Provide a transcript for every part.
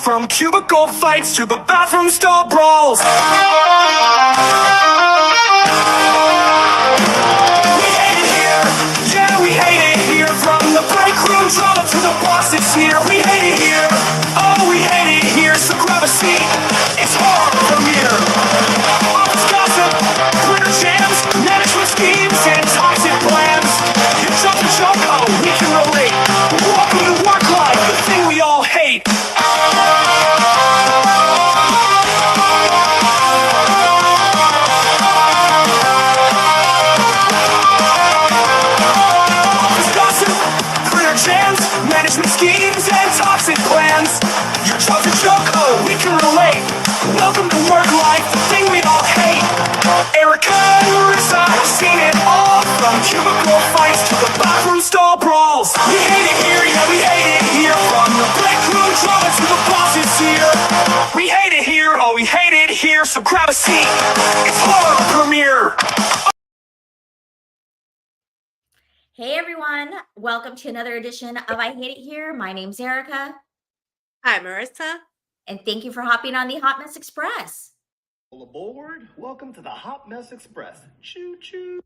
From cubicle fights to the bathroom stall brawls. We hate it here, yeah, we hate it here. From the break room drama to the boss that's here. We hate it here, oh, we hate it here. So grab a seat, it's horror from here. Office gossip, Twitter jams, management schemes, and toxic plans. You jump and jump, oh, we can relate. Welcome to work life, the thing we all hate. Jams, management schemes, and toxic plans. Your job's a joke, oh, we can relate. Welcome to work life, the thing we all hate. Erica and Marissa have seen it all. From cubicle fights to the bathroom stall brawls. We hate it here, yeah, we hate it here. From the break room drama to the bosses here. We hate it here, oh, we hate it here. So grab a seat, it's horror premiere. Hey everyone, welcome to another edition of I Hate It Here. My name's Erica. Hi, Marissa. And thank you for hopping on the Hot Mess Express. All aboard. Welcome to the Hot Mess Express. Choo choo.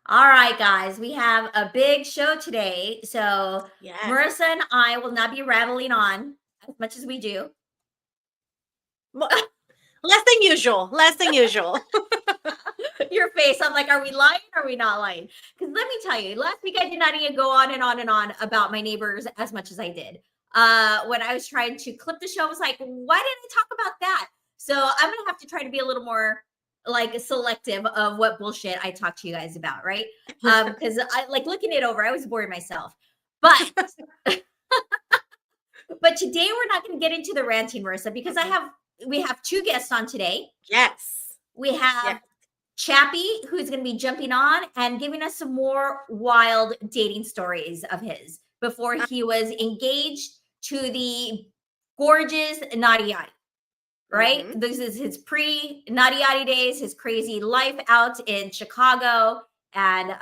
All right, guys, we have a big show today. So Marissa and I will not be rattling on as much as we do. Less than usual. Less than usual. Your face. I'm like, are we lying? Or are we not lying? Because let me tell you, last week I did not even go on and on and on about my neighbors as much as I did. When I was trying to clip the show, I was like, why didn't I talk about that? So I'm going to have to try to be a little more like selective of what bullshit I talk to you guys about, right? Because I like looking it over. I was bored myself. But but today we're not going to get into the ranting, Marissa, because we have two guests on today. Yes. We have Chappie, who's going to be jumping on and giving us some more wild dating stories of his before he was engaged to the gorgeous Naughty Yachty, right? Mm-hmm. This is his pre-Naughty Yachty days, his crazy life out in Chicago, and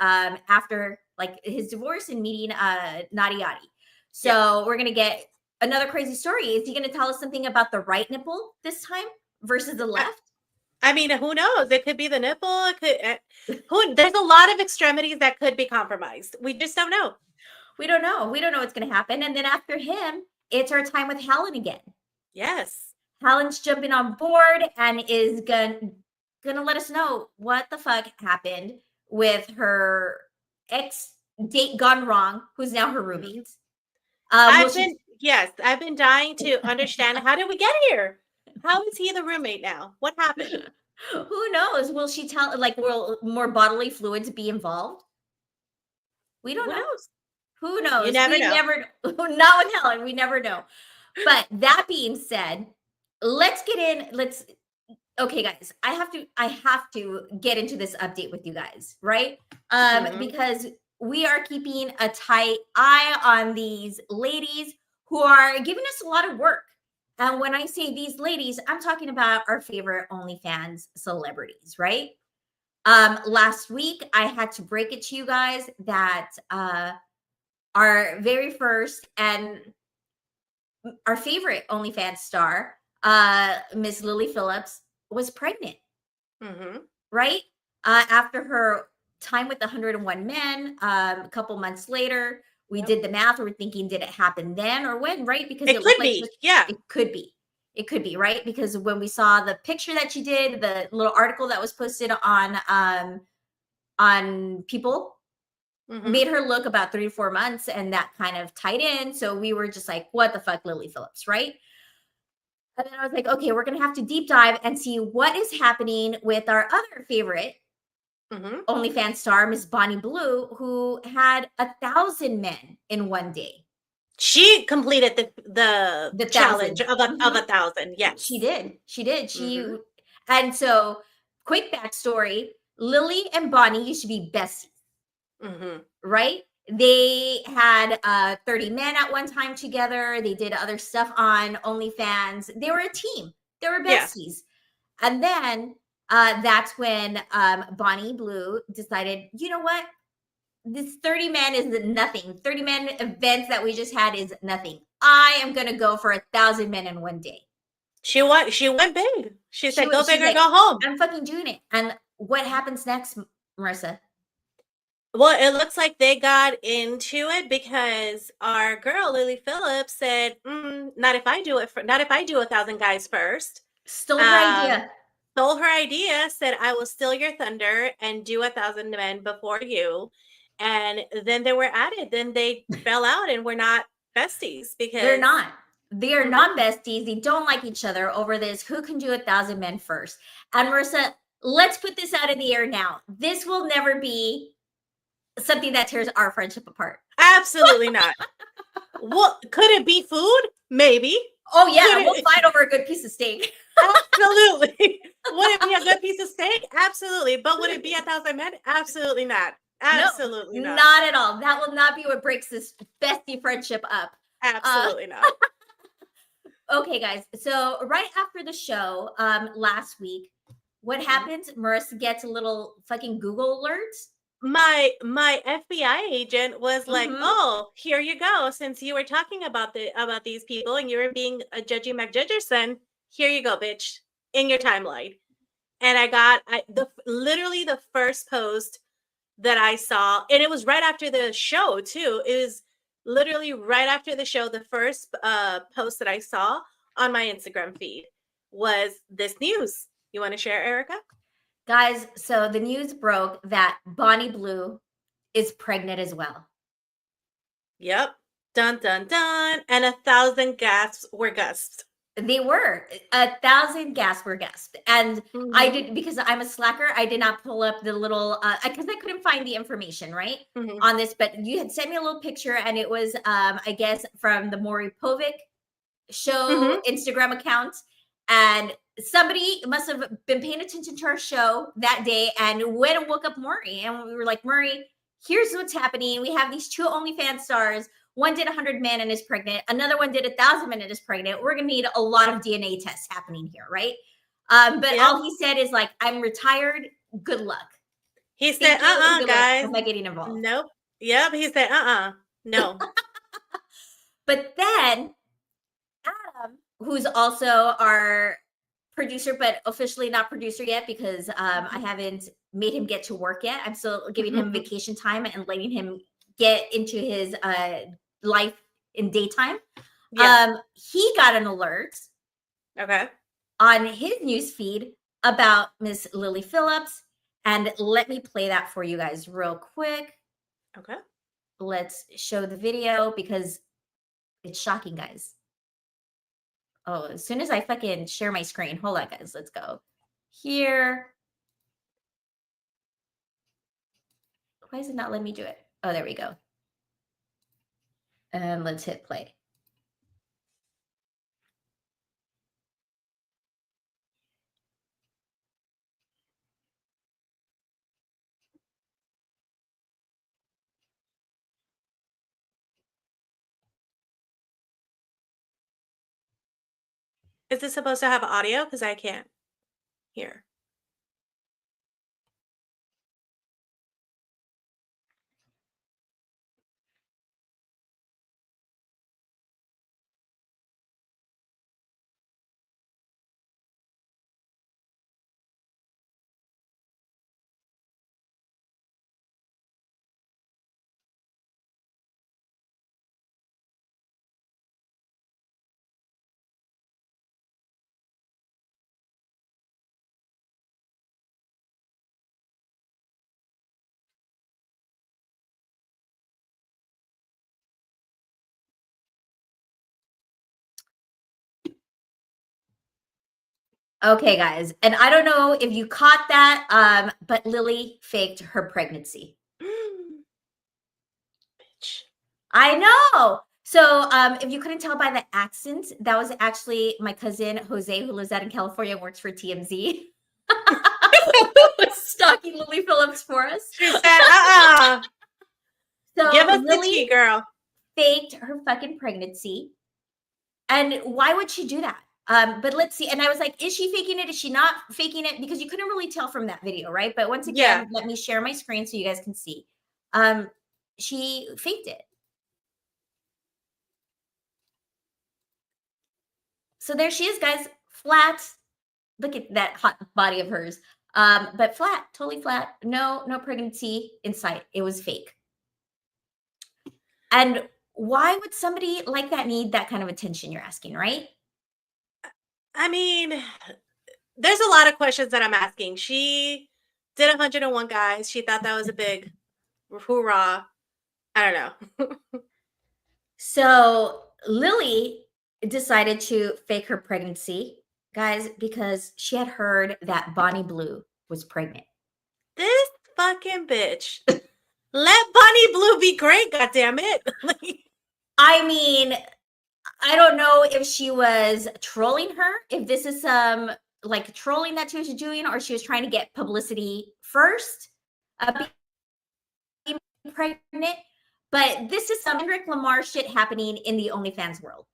after like his divorce and meeting Naughty Yachty. So we're going to get another crazy story. Is he going to tell us something about the right nipple this time versus the left? I mean, who knows? It could be the nipple. It could. There's a lot of extremities that could be compromised. We just don't know. We don't know. We don't know what's going to happen. And then after him, it's our time with Helen again. Yes. Helen's jumping on board and is gonna let us know what the fuck happened with her ex-date gone wrong, who's now her roommate. I've been dying to understand, how did we get here? How is he the roommate now? What happened? Who knows? Will she tell, like, will more bodily fluids be involved? We don't know. Who knows? You never know. Not with Helen. We never know. But that being said, let's get in. Okay, guys, I have to get into this update with you guys, right? Because we are keeping a tight eye on these ladies who are giving us a lot of work. And when I say these ladies, I'm talking about our favorite OnlyFans celebrities, right? Last week, I had to break it to you guys that our very first and our favorite OnlyFans star, Miss Lily Phillips, was pregnant, right? After her time with 101 Men, a couple months later, we did the math. We're thinking, did it happen then or when, right? Because it could be. It could be. It could be, right? Because when we saw the picture that she did, the little article that was posted on People, made her look about 3 to 4 months, and that kind of tied in. So we were just like, what the fuck, Lily Phillips, right? And then I was like, okay, we're going to have to deep dive and see what is happening with our other favorite OnlyFans star, Miss Bonnie Blue, who had 1,000 men in one day. She completed the challenge of 1,000. Yes, she did. And so, quick backstory: Lily and Bonnie used to be besties, right? They had 30 men at one time together. They did other stuff on OnlyFans. They were a team. They were besties. And then that's when Bonnie Blue decided, you know what? this 30 man is nothing. 30 man events that we just had is nothing. I am gonna go for 1,000 men in one day. She went big. She said, go big or like, go home. I'm fucking doing it. And what happens next, Marissa? Well, it looks like they got into it because our girl Lily Phillips said, "Not if I do it. Not if I do 1,000 guys first." Stole her idea. Stole her idea. Said, "I will steal your thunder and do 1,000 men before you." And then they were at it. Then they fell out and were not besties because they're not. They are not besties. They don't like each other over this. Who can do 1,000 men first? And Marissa, let's put this out of the air now. This will never be something that tears our friendship apart. Absolutely not. What could it be? Food? Maybe. Oh yeah, we'll fight over a good piece of steak. Absolutely. Would it be a good piece of steak? Absolutely. But would it be 1,000 men? Absolutely not. Absolutely no, not. Not at all. That will not be what breaks this bestie friendship up. Absolutely not. Okay, guys. So right after the show, last week, what happens? Marissa gets a little fucking Google alert. My FBI agent was like, "Oh, here you go. Since you were talking about these people and you were being a Judgy McJudgerson, here you go, bitch, in your timeline." And I got literally the first post that I saw, and it was right after the show too. It was literally right after the show. The first post that I saw on my Instagram feed was this news. You want to share, Erica? Guys, so the news broke that Bonnie Blue is pregnant as well. Yep. Dun, dun, dun. And 1,000 gasps were gasped. They were 1,000 gasps were gasped. And I did, because I'm a slacker, I did not pull up the little, because I couldn't find the information, right, on this. But you had sent me a little picture, and it was, I guess, from the Maury Povich show Instagram account. And somebody must have been paying attention to our show that day and went and woke up Maury. And we were like, Maury, here's what's happening. We have these 2 OnlyFans stars. One did 100 men and is pregnant. Another one did 1,000 men and is pregnant. We're going to need a lot of DNA tests happening here, right? But all he said is like, I'm retired. Good luck. He said, guys. I'm not getting involved. Nope. Yep. He said, no. But then Adam, who's also our producer, but officially not producer yet because I haven't made him get to work yet. I'm still giving him vacation time and letting him get into his life in daytime. Yeah. He got an alert on his news feed about Miss Lily Phillips. And let me play that for you guys real quick. Okay. Let's show the video because it's shocking, guys. Oh, as soon as I fucking share my screen. Hold on, guys. Let's go here. Why is it not letting me do it? Oh, there we go. And let's hit play. Is this supposed to have audio? Because I can't hear. Okay, guys. And I don't know if you caught that, but Lily faked her pregnancy. Bitch. I know. So if you couldn't tell by the accent, that was actually my cousin Jose, who lives out in California and works for TMZ. Stalking Lily Phillips for us. She said, So give us Lily the tea, girl. Faked her fucking pregnancy. And why would she do that? But let's see. And I was like, is she faking it? Is she not faking it? Because you couldn't really tell from that video, right? But once again, let me share my screen so you guys can see. She faked it. So there she is, guys, flat. Look at that hot body of hers. But flat, totally flat. No pregnancy in sight. It was fake. And why would somebody like that need that kind of attention, you're asking, right? I mean, there's a lot of questions that I'm asking. She did 101 guys. She thought that was a big hoorah. I don't know. So Lily decided to fake her pregnancy, guys, because she had heard that Bonnie Blue was pregnant. This fucking bitch. Let Bonnie Blue be great, goddammit. I mean, I don't know if she was trolling her, if this is some like trolling that she was doing, or she was trying to get publicity first, being pregnant. But this is some Kendrick Lamar shit happening in the OnlyFans world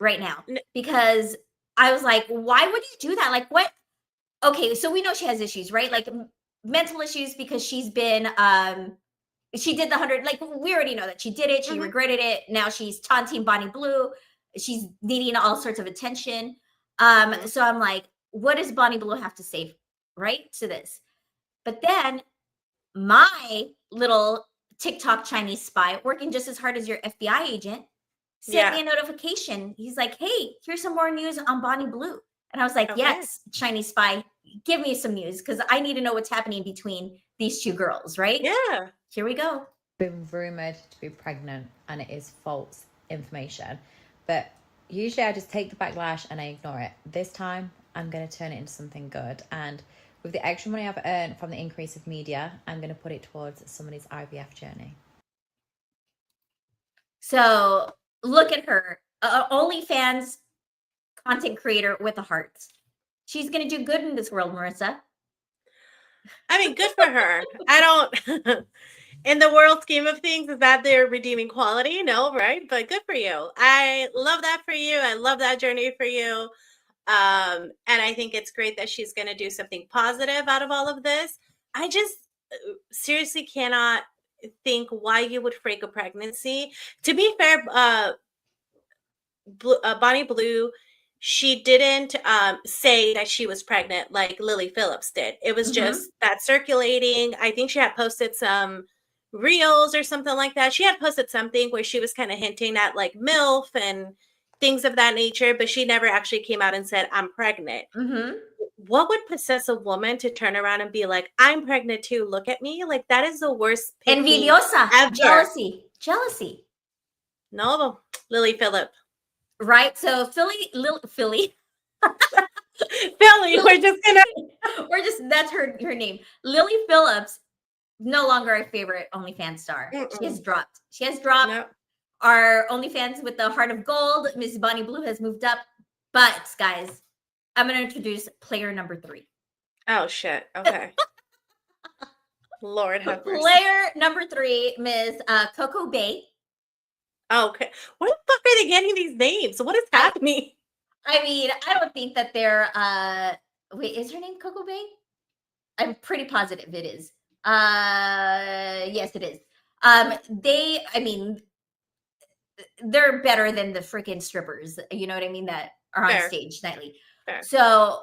right now. Because I was like, why would you do that? Like, what? Okay, so we know she has issues, right? Like mental issues, because she's been she did the 100, like we already know that she did it, she regretted it. Now she's taunting Bonnie Blue, she's needing all sorts of attention. So I'm like, what does Bonnie Blue have to say, right, to this? But then my little TikTok Chinese spy, working just as hard as your FBI agent, sent me a notification. He's like, hey, here's some more news on Bonnie Blue. And I was like, yes, Chinese spy, give me some news, because I need to know what's happening between these two girls, right? Yeah. Here we go. Been rumored to be pregnant, and it is false information. But usually I just take the backlash and I ignore it. This time I'm going to turn it into something good. And with the extra money I've earned from the increase of media, I'm going to put it towards somebody's IVF journey. So look at her, OnlyFans content creator with a heart. She's going to do good in this world, Marissa. I mean, good for her. I don't, in the world scheme of things, is that their redeeming quality? No, right? But good for you. I love that for you. I love that journey for you. And I think it's great that she's going to do something positive out of all of this. I just seriously cannot think why you would fake a pregnancy. To be fair, Bonnie Blue, she didn't say that she was pregnant like Lily Phillips did. It was just that circulating. I think she had posted some reels or something like that. She had posted something where she was kind of hinting at like MILF and things of that nature, but she never actually came out and said, I'm pregnant. What would possess a woman to turn around and be like, I'm pregnant too, look at me? Like, that is the worst Envidiosa, ever. Jealousy. No, Lily Phillip. Right? So Philly, Philly, we're just that's her name. Lily Phillips, no longer our favorite OnlyFans star. She has dropped. Nope. Our OnlyFans with the heart of gold, Miss Bonnie Blue, has moved up. But guys, I'm going to introduce player number 3. Oh shit. Okay. Lord have mercy. Player number 3, Miss Coco Bay. Okay. Where the fuck are they getting these names? What is happening? I mean, I don't think that they're wait, is her name Coco Bay? I'm pretty positive it is. Yes, it is. They're better than the freaking strippers, you know what I mean, that are on stage nightly. Fair. So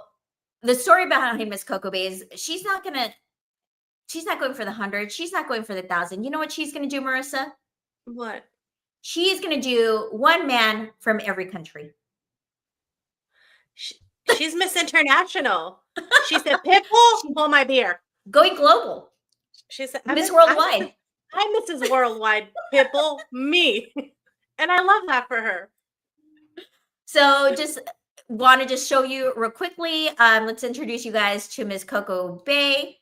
the story behind Miss Coco Bay is she's not going for the 100. She's not going for the 1,000. You know what she's going to do, Marissa? What? She's going to do one man from every country. She's Miss International. She said, Pitbull, hold my beer. Going global. She said, Miss Worldwide. I'm Mrs. Worldwide, Pitbull, me. And I love that for her. So just want to just show you real quickly. Let's introduce you guys to Miss Coco Bay.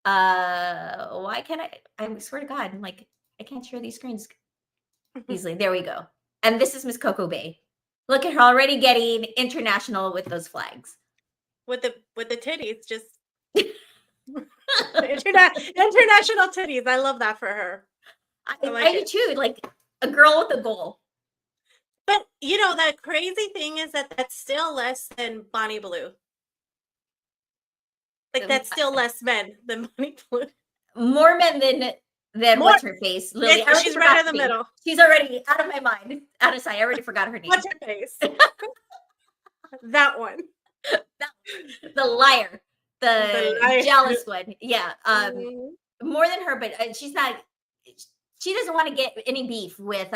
Why can't I swear to God, I'm like, I can't share these screens easily. There we go. And this is Miss Coco Bay. Look at her already getting international with those flags. With the titties, just international titties. I love that for her. I do too. Like a girl with a goal. But you know, that crazy thing is that that's still less than Bonnie Blue. Like that's still less men than Bonnie Blue. more men than More- what's her face, Lily. Yeah, I already she's forgot right in the her name. middle. She's already out of my mind, out of sight. I already forgot her name. What's her face? That one. The liar, the The liar. jealous one. Yeah. Mhm. More than her, but she's not. She doesn't want to get any beef with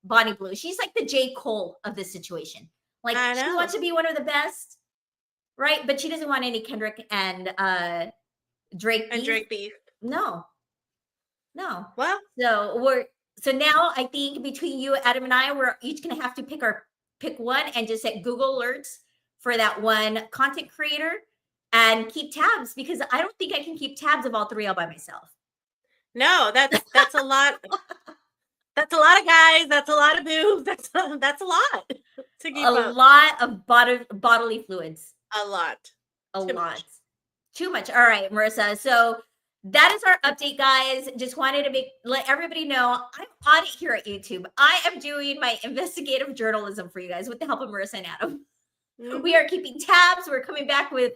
Bonnie Blue. She's like the J. Cole of this situation. Like I she know. wants to be one of the best, right? But she doesn't want any Kendrick and Drake. And beef. Drake beef. No. Well, So now I think between you, Adam, and I, we're each gonna have to pick one and just set Google alerts for that one content creator and keep tabs, because I don't think I can keep tabs of all three all by myself. no, that's a lot. That's a lot of guys. That's a lot of boobs. That's a lot to keep A up. lot of bodily fluids. A lot. A Too lot. much. Too much. All right, Marissa. So that is our update, guys. Just wanted to let everybody know I'm on it here at YouTube. I am doing my investigative journalism for you guys with the help of Marissa and Adam. Mhm. We are keeping tabs. We're coming back with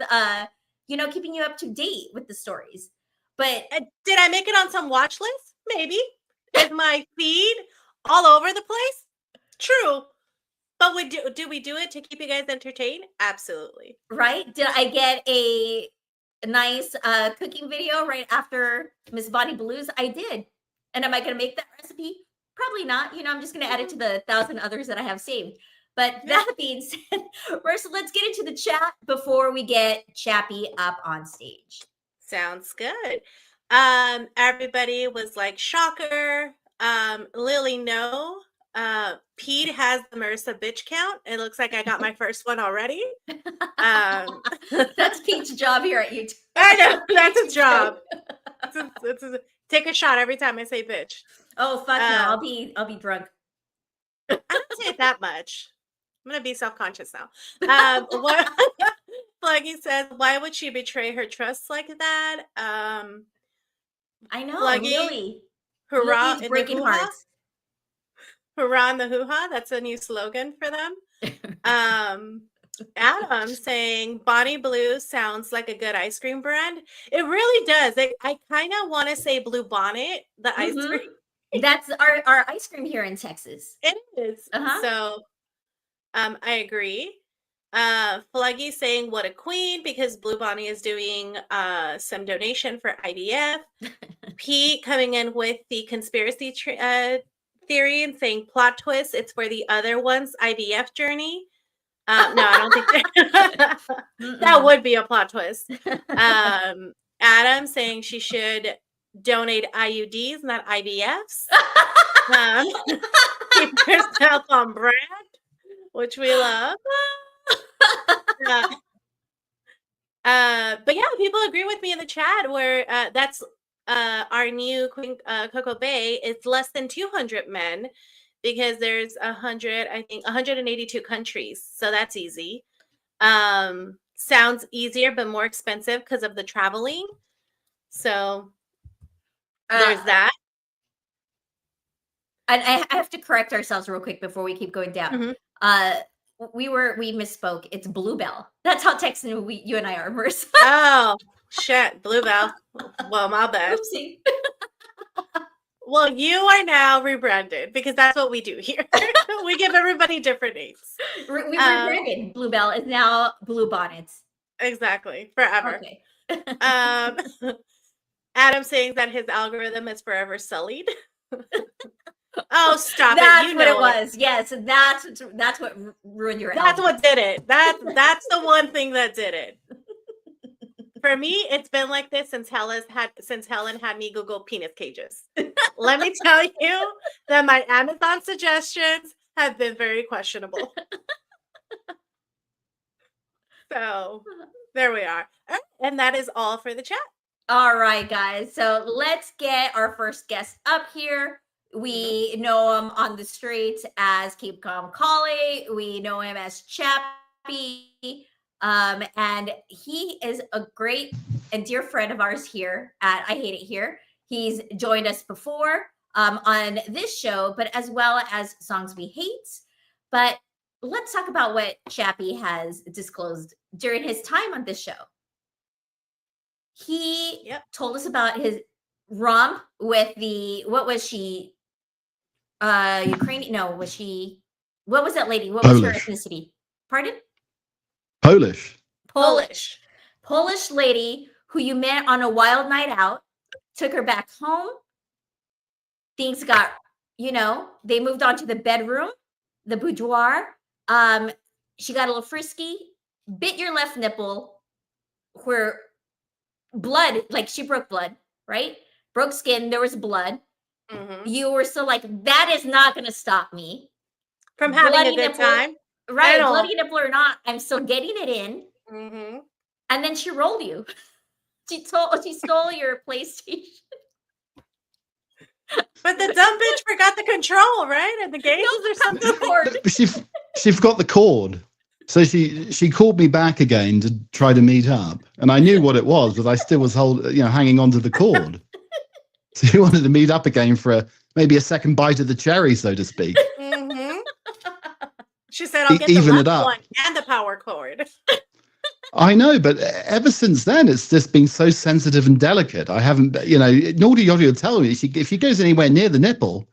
keeping you up to date with the stories. But Did I make it on some watch list? Maybe. Is my feed all over the place? True. But do we do it to keep you guys entertained? Absolutely. right? Did I get a nice cooking video right after Miss Bonnie Blues? I did. And am I going to make that recipe? Probably not. I'm just going to add it to the 1,000 others that I have saved. But that being said, Marissa, let's get into the chat before we get Chappie up on stage. Sounds good. Everybody was like, shocker. Lily, no. Pete has the Marissa bitch count. It looks like I got my first one already. That's Pete's job here at YouTube. I know, that's his job. Take a shot every time I say bitch. Oh fuck no! I'll be drunk. I don't say it that much. I'm gonna be self-conscious now. What Flaggy says, why would she betray her trust like that? I know, Flaggy, Lily. hurrah Lily's in breaking the hoo-ha. hearts. Hurrah in the hoo-ha. That's a new slogan for them. Adam saying Bonnie Blue sounds like a good ice cream brand. It really does. I kind of want to say Blue Bonnet, the ice cream. That's our ice cream here in Texas. It is. So I agree. Fluggy saying what a queen, because Blue Bonnie is doing some donation for IVF. Pete coming in with the conspiracy theory and saying plot twist, it's for the other one's IVF journey. No, I don't think that would be a plot twist. Adam saying she should donate IUDs, not IVFs. Keep yourself on brand, which we love. But yeah, people agree with me in the chat where that's our new Queen Coco Bay. It's less than 200 men because there's 182 countries. So that's easy. Sounds easier, but more expensive because of the traveling. So there's that. And I have to correct ourselves real quick before we keep going down. We misspoke. It's Bluebell. That's how Texan you and I are, Marissa. Oh shit, Bluebell. Well, my bad. Oopsie. Well, you are now rebranded because that's what we do here. We give everybody different names. We rebranded. Bluebell is now Blue Bonnets. Exactly, forever. Okay. Adam saying that his algorithm is forever sullied. Oh, stop that's it! You what know it was. Yes, that's what ruined your. That's album. what did it. That's the one thing that did it. For me, it's been like this since Helen had me Google penis cages. Let me tell you that my Amazon suggestions have been very questionable. So there we are. And that is all for the chat. All right, guys. So let's get our first guest up here. We know him on the streets as Keep Calm Collie. We know him as Chappie. And he is a great and dear friend of ours here at I Hate It Here. He's joined us before on this show, but as well as Songs We Hate. But let's talk about what Chappie has disclosed during his time on this show. He told us about romp with the, what was she? Ukrainian? No, was she? What was that lady? What was her Polish. ethnicity? Pardon? Polish. Polish lady who you met on a wild night out, took her back home. Things got, they moved on to the bedroom, the boudoir. She got a little frisky, bit your left nipple where blood, like she broke blood, right? Broke skin, there was blood. Mhm. You were still like, that is not going to stop me. From having Bloody a good nipple. time. Right, At all. bloody nipple or not, I'm still getting it in. Mm-hmm. And then she rolled you. She stole your PlayStation. But the dumb bitch forgot the control, right? And the games or something. The cord. But she forgot the cord. So she called me back again to try to meet up, and I knew what it was, but I still was hanging onto the cord. So she wanted to meet up again for maybe a second bite of the cherry, so to speak. Mm-hmm. She said, "I'll get Even the it left up. one and the power cord." I know, but ever since then, it's just been so sensitive and delicate. I haven't, Naughty Yachty will tell me if she goes anywhere near the nipple,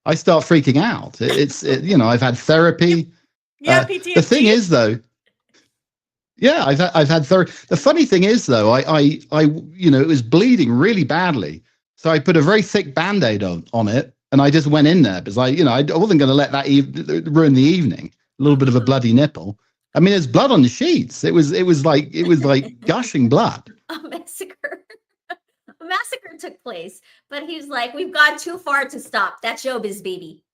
I start freaking out. I've had therapy. Yeah, PTSD. The thing is, though, yeah, I've had therapy. The funny thing is, though, I it was bleeding really badly, so I put a very thick Band-Aid on it, and I just went in there because I wasn't going to let that ruin the evening. A little bit of a bloody nipple. I mean, there's blood on the sheets. It was like gushing blood. A massacre. A massacre took place, but he was like, "We've gone too far to stop." That's showbiz, baby.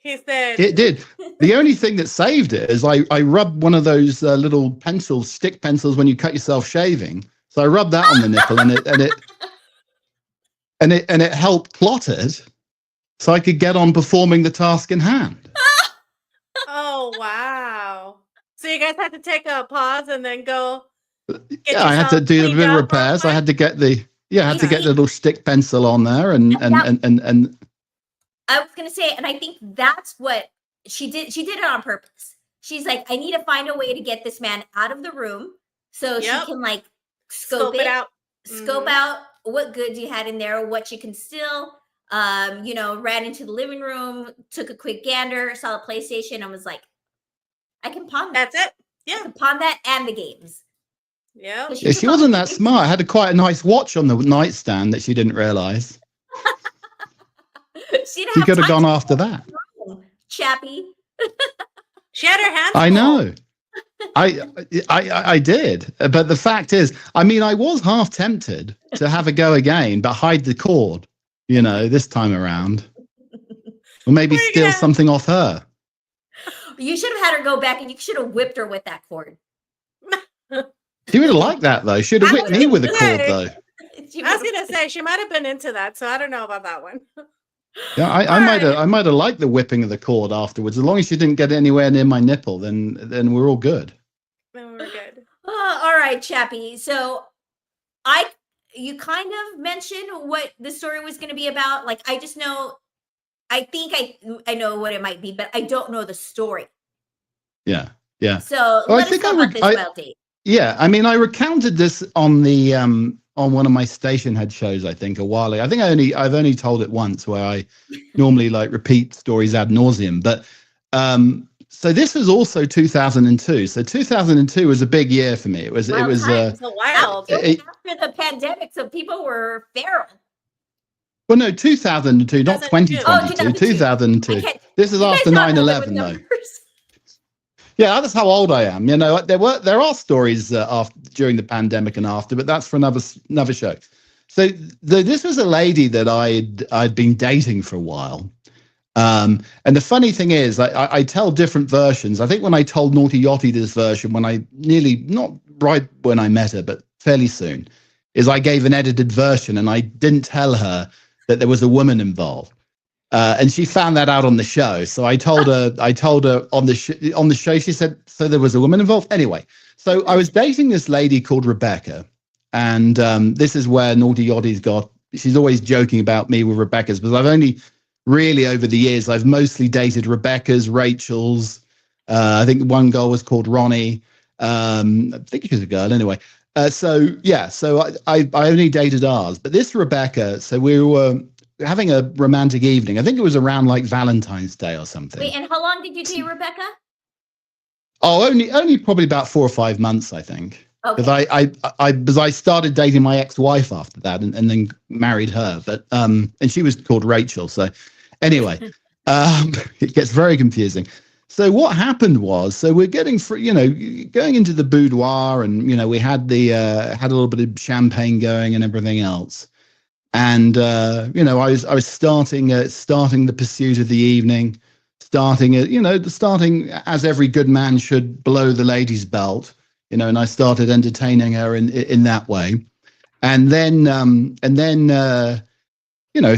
He said, It did. The only thing that saved it is I rubbed one of those little stick pencils when you cut yourself shaving. So I rubbed that on the nipple, and it helped clot it, so I could get on performing the task in hand. "Oh wow!" So you guys had to take a pause and then go. Yeah, I had to do a bit of repairs. I had to get the little stick pencil on there, and I was gonna say, and I think that's what she did. She did it on purpose. She's like, I need to find a way to get this man out of the room so she can like scope it out, scope out what goods you had in there, what you can still. Ran into the living room, took a quick gander, saw the PlayStation, and was like, I can pawn that. That's it. I Yeah. can pawn that and the games. Yeah. So yeah, she wasn't that smart. I had quite a nice watch on the nightstand that she didn't realize. She She could have gone after that. Chappie. She had her hands. I full. know. I did. But the fact is, I mean, I was half tempted to have a go again, but hide the cord, this time around. Or maybe steal something off her. You should have had her go back and you should have whipped her with that cord. She would have liked that, though. She would have whipped me with a cord, though. I was gonna say she might have been into that, so I don't know about that one. Yeah, I might have liked the whipping of the cord afterwards. As long as she didn't get anywhere near my nipple, then we're all good. Then we're good. All right, Chappie. So you kind of mentioned what the story was going to be about. Like, I just know, I think I know what it might be, but I don't know the story. Yeah. So Well, let us know about this wild date. Yeah, I mean, I recounted this on the on one of my station head shows, I think, a while ago. I think I've only told it once, where I normally repeat stories ad nauseum. But so this was also 2002. So 2002 was a big year for me. It was So wild. After the pandemic, so people were feral. Well, no, 2002, not 2022. Oh, 2002. 2002. This is You after guys know 9/11, with though. numbers. Yeah, that's how old I am. There are stories during the pandemic and after, but that's for another show. So this was a lady that I'd been dating for a while, and the funny thing is, I tell different versions. I think when I told Naughty Yachty this version, when I not right when I met her, but fairly soon, is I gave an edited version, and I didn't tell her that there was a woman involved. And she found that out on the show. So I told her on the show, she said, so there was a woman involved. Anyway, so I was dating this lady called Rebecca. And this is where Naughty Yachty's she's always joking about me with Rebecca's, because I've only really over the years, I've mostly dated Rebecca's, Rachel's. I think one girl was called Ronnie. I think she was a girl anyway. So I only dated ours, but this Rebecca. So we were having a romantic evening. I think it was around like Valentine's Day or something. Wait, and how long did you date Rebecca? Oh, only probably about 4 or 5 months, I think. Okay. Because I started dating my ex-wife after that, and then married her. But and she was called Rachel. So anyway, it gets very confusing. So what happened was, so we're getting going into the boudoir, and we had had a little bit of champagne going and everything else. And I was starting the pursuit of the evening, starting as every good man should, below the lady's belt, and I started entertaining her in that way. And then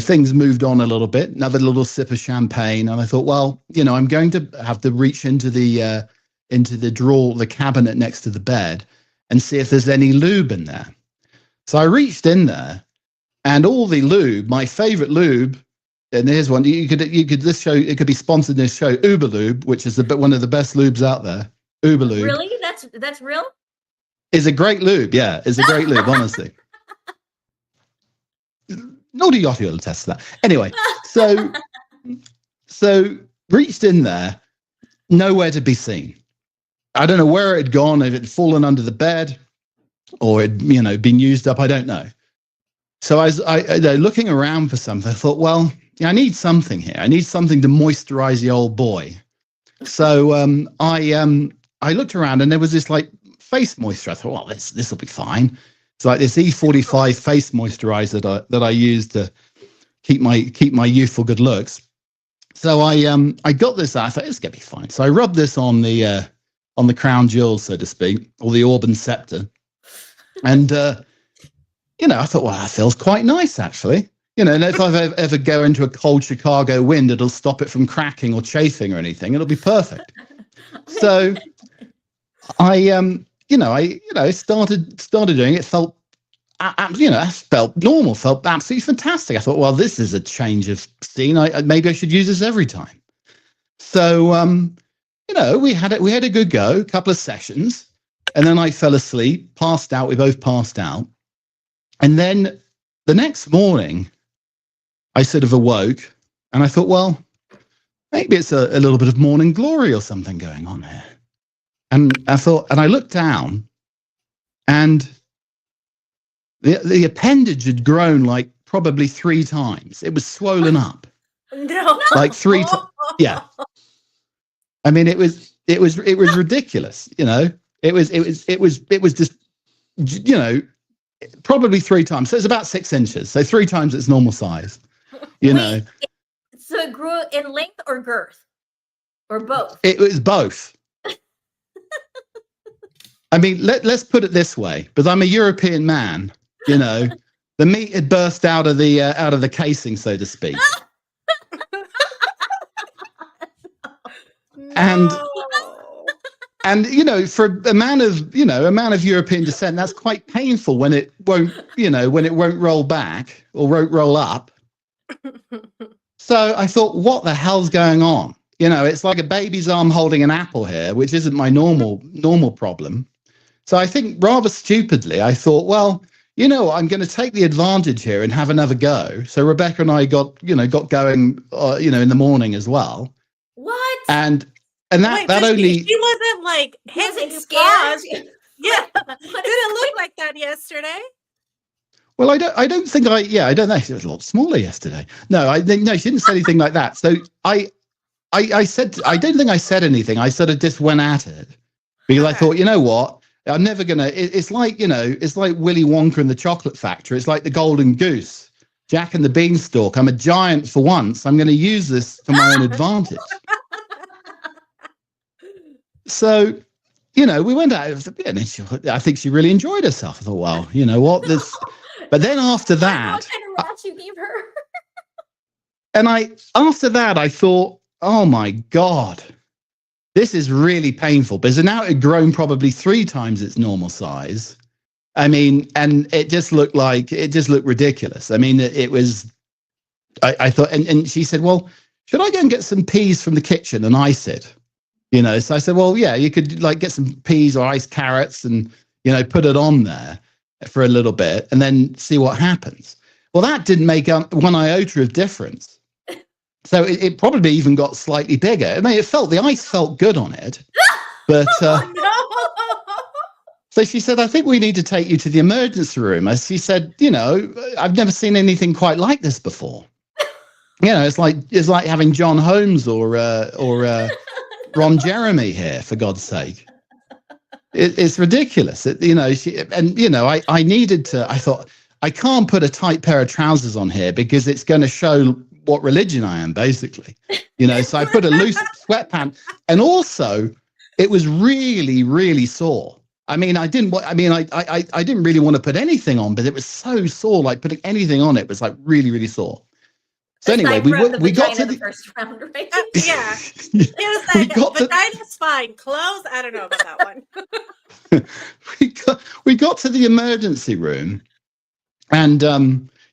things moved on a little bit, another little sip of champagne. And I thought, well, I'm going to have to reach into the drawer, the cabinet next to the bed, and see if there's any lube in there. So I reached in there, and all the lube, my favorite lube, and here's one, it could be sponsored in this show, Uber Lube, which is one of the best lubes out there. Uber Lube. Really? That's real? Is a great lube, yeah. It's a great lube, honestly. Naughty Yachty will attest to that. Anyway, so reached in there, nowhere to be seen. I don't know where it had gone, if it had fallen under the bed or it been used up, I don't know. So I was looking around for something. I thought, well, I need something here. I need something to moisturize the old boy. So I looked around, and there was this like face moisturizer. I thought, well, this will be fine. It's like this E45 face moisturizer that I use to keep my youthful good looks. So I got this out. I thought, it's gonna be fine. So I rubbed this on the crown jewels, so to speak, or the Orban scepter, and I thought, well, that feels quite nice, actually. And if I ever go into a cold Chicago wind, it'll stop it from cracking or chafing or anything. It'll be perfect. So I started doing it. Felt, felt normal, felt absolutely fantastic. I thought, well, this is a change of scene. Maybe I should use this every time. So, we had a good go, a couple of sessions, and then I fell asleep, passed out. We both passed out. And then the next morning, I sort of awoke, and I thought, well, maybe it's a little bit of morning glory or something going on here. And I looked down, and the appendage had grown like probably 3 times. It was swollen up. No. Like 3 times. Yeah. I mean, it was ridiculous. It was just, probably 3 times. So it's about 6 inches. So 3 times its normal size. Wait, so it grew in length or girth, or both? It was both. I mean, let's put it this way, because I'm a European man. The meat had burst out of the casing, so to speak. And for a man of European descent, that's quite painful when it won't roll back or won't roll up. So I thought, what the hell's going on? It's like a baby's arm holding an apple here, which isn't my normal problem. So I think rather stupidly, I thought, well, I'm going to take the advantage here and have another go. So Rebecca and I got going, in the morning as well. What? And that only... She wasn't like, wasn't scared. scared. Yeah. Didn't look like that yesterday. Well, I don't think I don't know. She was a lot smaller yesterday. No, she didn't say anything like that. So I said, I don't think I said anything. I sort of just went at it because I thought, you know what? I'm never going to, it's like Willy Wonka and the Chocolate Factory. It's like the Golden Goose, Jack and the Beanstalk. I'm a giant for once. I'm going to use this for my own advantage. So, we went out and I think she really enjoyed herself. I thought, well, you know what, but then after that, What kind of rash you gave her? and after that, I thought, oh my God, this is really painful because now it had grown probably 3 times its normal size. I mean, and it just looked ridiculous. I mean, it was, I thought, and she said, well, should I go and get some peas from the kitchen and ice it? So I said, well, yeah, you could like get some peas or iced carrots and, put it on there for a little bit and then see what happens. Well, that didn't make one iota of difference. So it probably even got slightly bigger. I mean, the ice felt good on it, but so she said, I think we need to take you to the emergency room. As she said, I've never seen anything quite like this before. It's like having John Holmes or Ron Jeremy here, for God's sake. It's ridiculous. I needed to. I thought, I can't put a tight pair of trousers on here because it's going to show what religion I am, basically. So I put a loose sweatpant, and also it was really, really sore. I mean, I didn't really want to put anything on, but it was so sore. Like putting anything on it was like really, really sore. So anyway, we got to the first round, right? Yeah. It was like, vagina's fine. Clothes, I don't know about that one. we got to the emergency room, and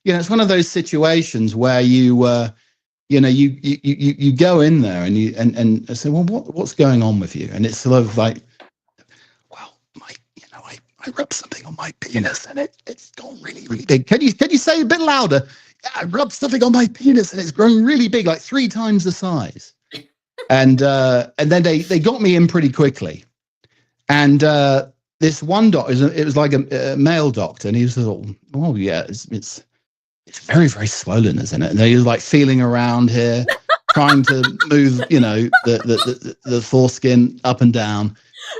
it's one of those situations where you go in there and say, well, what's going on with you? And it's sort of like, well, I rubbed something on my penis and it's gone really, really big. Can you say a bit louder? I rubbed something on my penis and it's grown really big, like 3 times the size. And then they got me in pretty quickly. And this one doctor, it was like a male doctor, and he was like, oh yeah, it's very, very swollen, isn't it? And he was like feeling around here, trying to move, the foreskin up and down.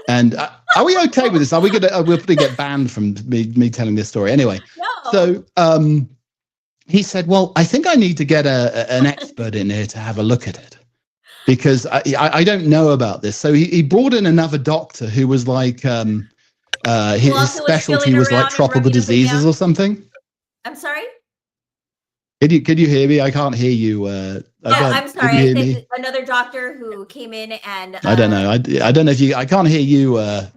And are we okay with this? We'll probably get banned from me telling this story anyway. No. So he said, well, I think I need to get an expert in here to have a look at it, because I don't know about this. So he brought in another doctor who was like, his specialty was like tropical diseases or something. I'm sorry? Could you hear me? I can't hear you. I'm sorry. I think another doctor who came in and I don't know. I don't know if I can't hear you,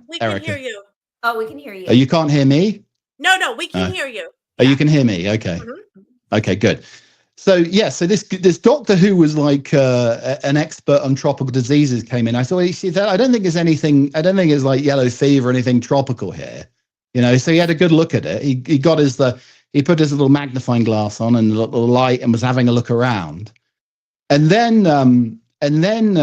we can Erica. hear you. Oh, we can hear you. Oh, you can't hear me? No, we can hear you. Oh, you can hear me. Okay. Mm-hmm. Okay, good. So so this doctor who was like an expert on tropical diseases came in. I said, I don't think it's like yellow fever or anything tropical here. So he had a good look at it. He got he put his little magnifying glass on and a little light and was having a look around. And then then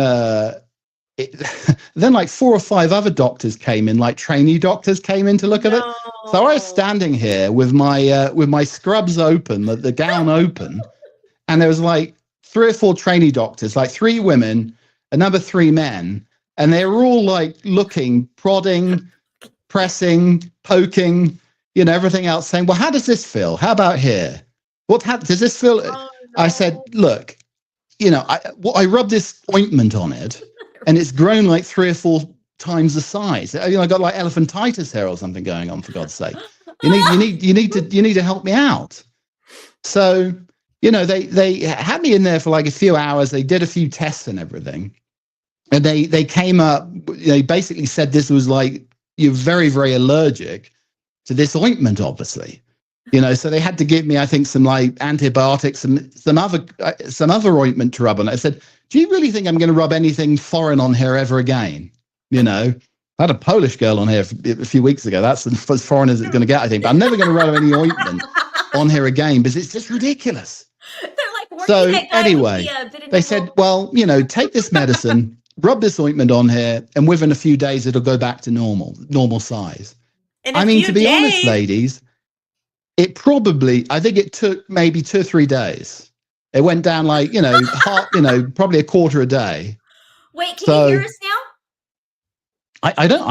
like 4 or 5 other doctors came in, like trainee doctors came in to look at it. So I was standing here with my scrubs open, the gown open, and there was like 3 or 4 trainee doctors, like 3 women, another 3 men, and they were all like looking, prodding, pressing, poking, everything else, saying, well, how does this feel? How about here? Does this feel? Oh, no. I said, look, I rubbed this ointment on it, and it's grown like 3 or 4 times the size. I got like elephantitis here or something going on, for God's sake. You need to help me out. So, they had me in there for like a few hours. They did a few tests and everything. And they came up, they basically said this was like, you're very, very allergic to this ointment, obviously. So they had to give me, I think, some like antibiotics, some other ointment to rub on it. I said, do you really think I'm going to rub anything foreign on here ever again? I had a Polish girl on here a few weeks ago. That's as foreign as it's going to get, I think. But I'm never going to rub any ointment on here again because it's just ridiculous. They're like, so anyway, they said, well, take this medicine, rub this ointment on here, and within a few days, it'll go back to normal size. I mean, to be honest, ladies, I think it took maybe 2 or 3 days. It went down like, probably a quarter a day. Wait, can you hear us now? I don't know.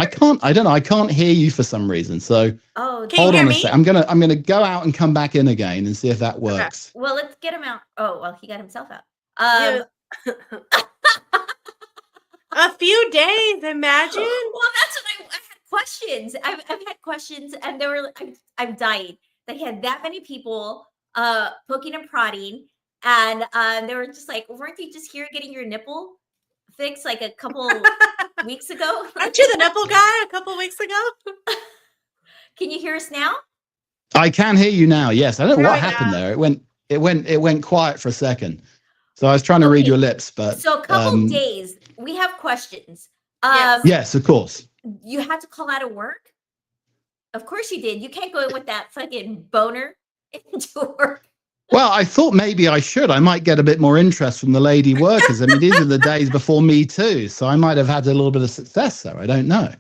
I can't hear you for some reason. So hold on a sec. I'm gonna go out and come back in again and see if that works. Okay. Well, let's get him out. Oh, well, he got himself out. A few days, imagine. Well, that's what I had questions. I've had questions, and they were I'm dying. They had that many people poking and prodding, and they were just like, weren't you just here getting your nipple fixed like a couple weeks ago? Aren't you the nipple guy a couple weeks ago? Can you hear us now? I can hear you now. Yes, I don't know what happened there. It went quiet for a second. So I was trying to read your lips, but so a couple days. We have questions. Yes, of course. You had to call out of work? Of course you did. You can't go in with that fucking boner into work. Well, I thought maybe I should. I might get a bit more interest from the lady workers. I mean, these are the days before Me Too, so I might have had a little bit of success there. I don't know.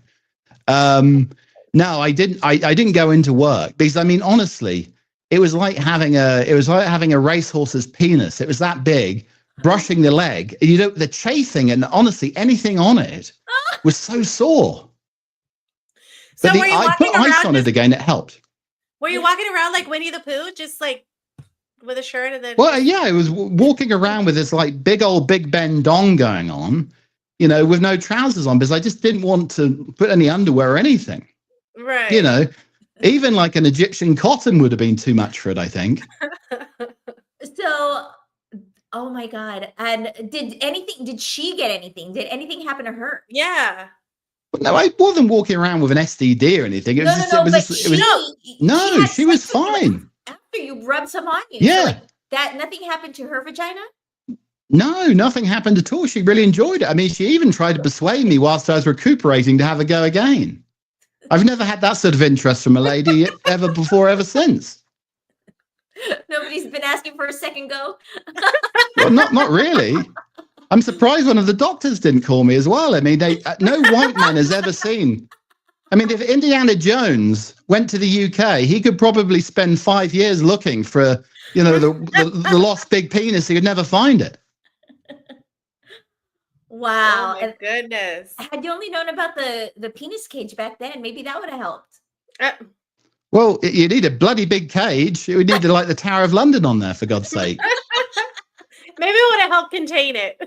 No, I didn't. I didn't go into work because, I mean, honestly, it was like having a racehorse's penis. It was that big, brushing the leg. You know, the chafing and honestly, anything on it was so sore. So But were you I walking put ice around on it again. It helped. Were you walking around like Winnie the Pooh, just like with a shirt and then? Well, yeah, I was walking around with this like big old Big Ben dong going on, you know, with no trousers on because I just didn't want to put any underwear or anything. Right. You know, even like an Egyptian cotton would have been too much for it, I think. So, oh my God. And did she get anything? Did anything happen to her? Yeah. But no, I wasn't walking around with an STD or anything. It was just, it was but just, it was, had she was sex with you fine. after you rubbed some on you. Yeah. So like, that nothing happened to her vagina? No, nothing happened at all. She really enjoyed it. I mean, she even tried to persuade me whilst I was recuperating to have a go again. I've never had that sort of interest from a lady ever before, ever since. Nobody's been asking for a second go. Well, not really. I'm surprised one of the doctors didn't call me as well. I mean, no white man has ever seen. I mean, if Indiana Jones went to the UK, he could probably spend 5 years looking for, you know, the lost big penis. He would never find it. Wow. Oh my goodness. Had you only known about the penis cage back then, maybe that would have helped. Well, you need a bloody big cage. You would need like the Tower of London on there, for God's sake. Maybe it would have helped contain it.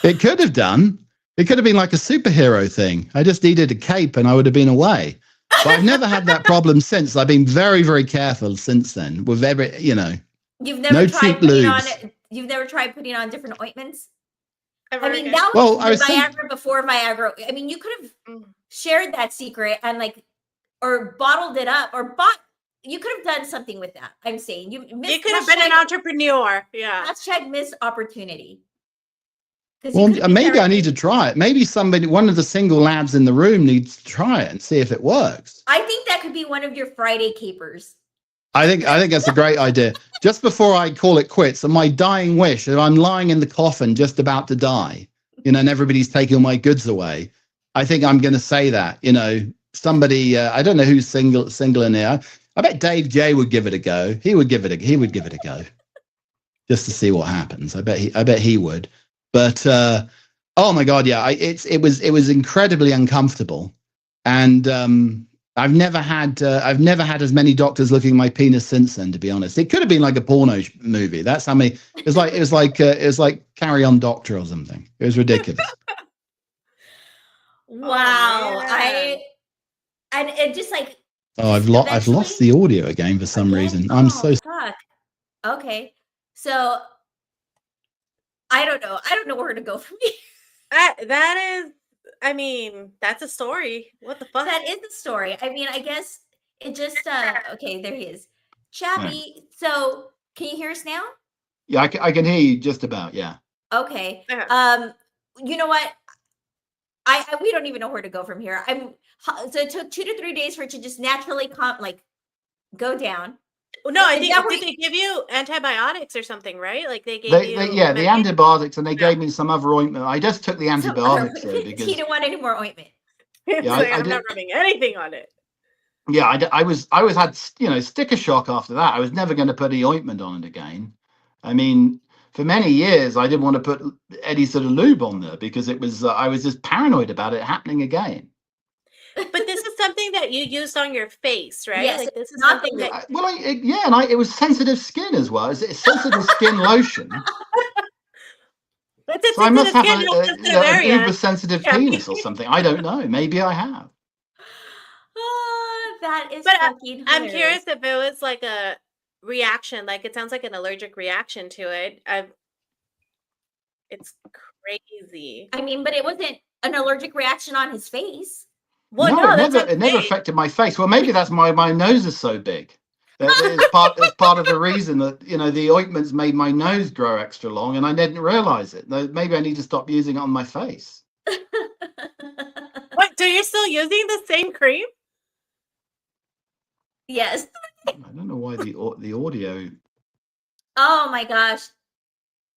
It could have done. It could have been like a superhero thing. I just needed a cape and I would have been away. But I've never had that problem since. I've been very, very careful since then with every, you know. You've never No tried cheap putting on lubes. You've never tried putting on different ointments? Ever I mean, again. that was Well, I was Viagra before Viagra. I mean, you could have shared that secret and like, or bottled it up, or you could have done something with that. I'm saying you could have been an entrepreneur. Yeah. Hashtag missed opportunity. Well, maybe I need to try it. Maybe one of the single labs in the room needs to try it and see if it works. I think that could be one of your Friday capers. I think that's a great idea. Just before I call it quits, and my dying wish, if I'm lying in the coffin just about to die, you know, and everybody's taking all my goods away, I think I'm going to say that, you know, somebody, I don't know who's single in there. I bet Dave J would give it a go. He would give it a go just to see what happens. I bet he would. But oh my God, yeah, it was incredibly uncomfortable, and I've never had as many doctors looking at my penis since then. To be honest, it could have been like a porno movie. That's how many. It was like Carry On Doctor or something. It was ridiculous. Wow, yeah. and it just like. Oh, I've lost the audio again for some reason. I'm so. Fuck. Okay, so. I don't know where to go from here. That is, I mean, that's a story. What the fuck? That is the story. I mean, I guess it just okay, there he is. Chappie, Right. So can you hear us now? Yeah, I can hear you just about. Yeah. Okay. Yeah. You know what? We don't even know where to go from here. So it took 2 to 3 days for it to just naturally go down. No, I Is think that did they give you antibiotics or something, right? Like they gave you Yeah, the medication? antibiotics, and they gave me some other ointment. I just took the Some antibiotics other- though, he because didn't want any more ointment. It's Yeah, like, I I'm not did- rubbing anything on it. yeah, I was had, you know, sticker shock after that. I was never going to put any ointment on it again. I mean, for many years, I didn't want to put any sort of lube on there because it was I was just paranoid about it happening again. But this is something that you used on your face, right? Yes, Like this is not something the that It was sensitive skin as well. It's sensitive skin lotion. it's a So I must have sensitive skin, a sensitive an area. uber sensitive Yeah. penis or something. I don't know. Maybe I have. That is But fucking I'm hilarious. curious if it was like a reaction, like it sounds like an allergic reaction to it. It's crazy. I mean, but it wasn't an allergic reaction on his face. Well, No, no, it that's never, what it never I'm saying. affected my face. Well, maybe that's my nose is so big. It's part of the reason that, you know, the ointments made my nose grow extra long, and I didn't realize it. Maybe I need to stop using it on my face. What? So you're still using the same cream? Yes. I don't know why the audio. Oh my gosh.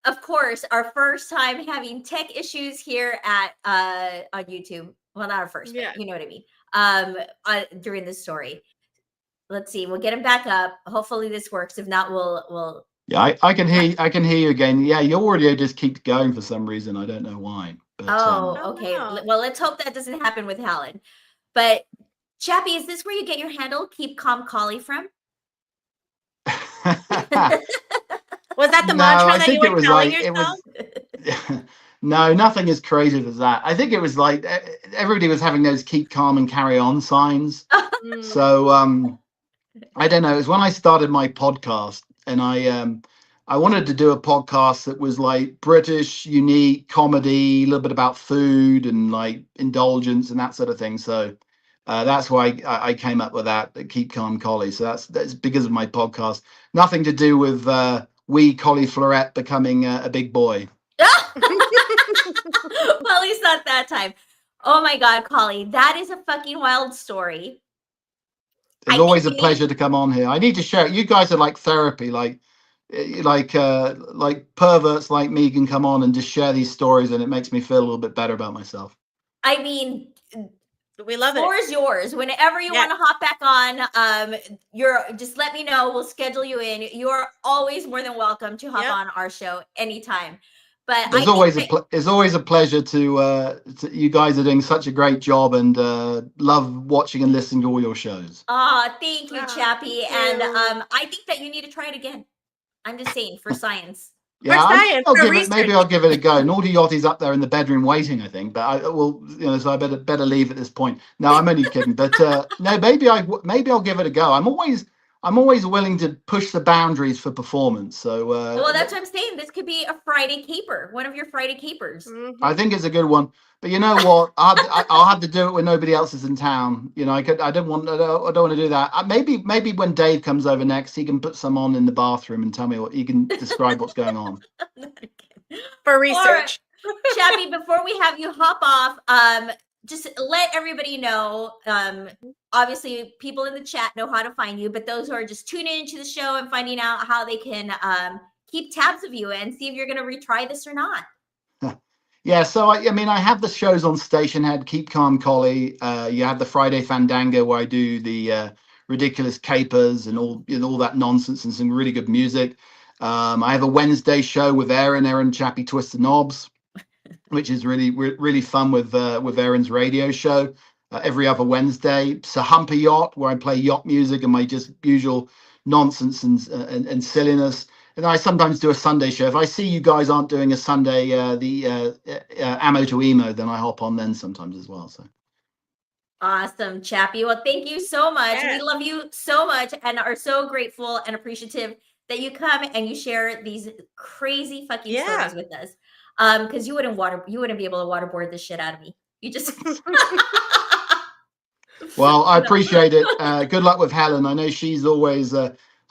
Of course, our first time having tech issues here at on YouTube. Well, not our first, Yeah. but you know what I mean. During this story. Let's see. We'll get him back up. Hopefully this works. If not, we'll Yeah, I can hear I can hear you again. Yeah, your audio just keeps going for some reason. I don't know why. But Oh, Oh, okay. no. Well, let's hope that doesn't happen with Helen. But Chappie, is this where you get your handle Keep Calm Collie from? Was that the No, mantra I that you think it were was telling like it yourself? was. No, nothing as creative as that. I think it was like everybody was having those "keep calm and carry on" signs. Mm. So I don't know. It was when I started my podcast, and I wanted to do a podcast that was like British, unique comedy, a little bit about food and like indulgence and that sort of thing. So that's why I came up with that. Keep calm, Collie. So that's because of my podcast. Nothing to do with wee Collie Florette becoming a big boy. Well, at least not that time. Oh my God, Collie, that is a fucking wild story. It's I always think a we need pleasure to come on here. I need to share it. You guys are like therapy, like perverts like me can come on and just share these stories, and it makes me feel a little bit better about myself. I mean, We love floor it. is yours. Whenever you Yeah. want to hop back on, you're just let me know. We'll schedule you in. You're always more than welcome to hop Yep. on our show anytime. But There's I always think it's always a pleasure to you guys are doing such a great job, and love watching and listening to all your shows. thank you, Oh, Chappie. thank And you. I think that you need to try it again. I'm just saying for science. For Yeah, science, I'll for give it. Maybe research. I'll give it a go. Naughty Yachty's up there in the bedroom waiting, I think. But I will, so I better leave at this point. No, I'm only kidding. But no, maybe I'll give it a go. I'm always willing to push the boundaries for performance. So Well, that's what I'm saying. This could be a Friday caper, one of your Friday capers. Mhm. I think it's a good one. But you know what? I'll have to do it when nobody else is in town. I don't want to do that. Maybe when Dave comes over next, he can put some on in the bathroom and tell me what he can describe what's going on. For All right, research. Chappie, before we have you hop off, just let everybody know. Obviously, people in the chat know how to find you, but those who are just tuning into the show and finding out how they can keep tabs of you and see if you're going to retry this or not. Yeah, so I mean, I have the shows on Stationhead, Keep Calm Collie. You have the Friday Fandango where I do the ridiculous capers and all that nonsense and some really good music. I have a Wednesday show with Aaron Chappie Twist the Knobs, which is really fun with Aaron's radio show every other Wednesday. So Humper Yacht, where I play yacht music and my just usual nonsense and silliness. And I sometimes do a Sunday show. If I see you guys aren't doing a Sunday, the Ammo to Emo, then I hop on then sometimes as well. So Awesome, Chappie. Well, thank you so much. Yeah. We love you so much and are so grateful and appreciative that you come and you share these crazy fucking stories with us. Because you wouldn't be able to waterboard the shit out of me. You just well, I appreciate it. Good luck with Helen. I know she's always.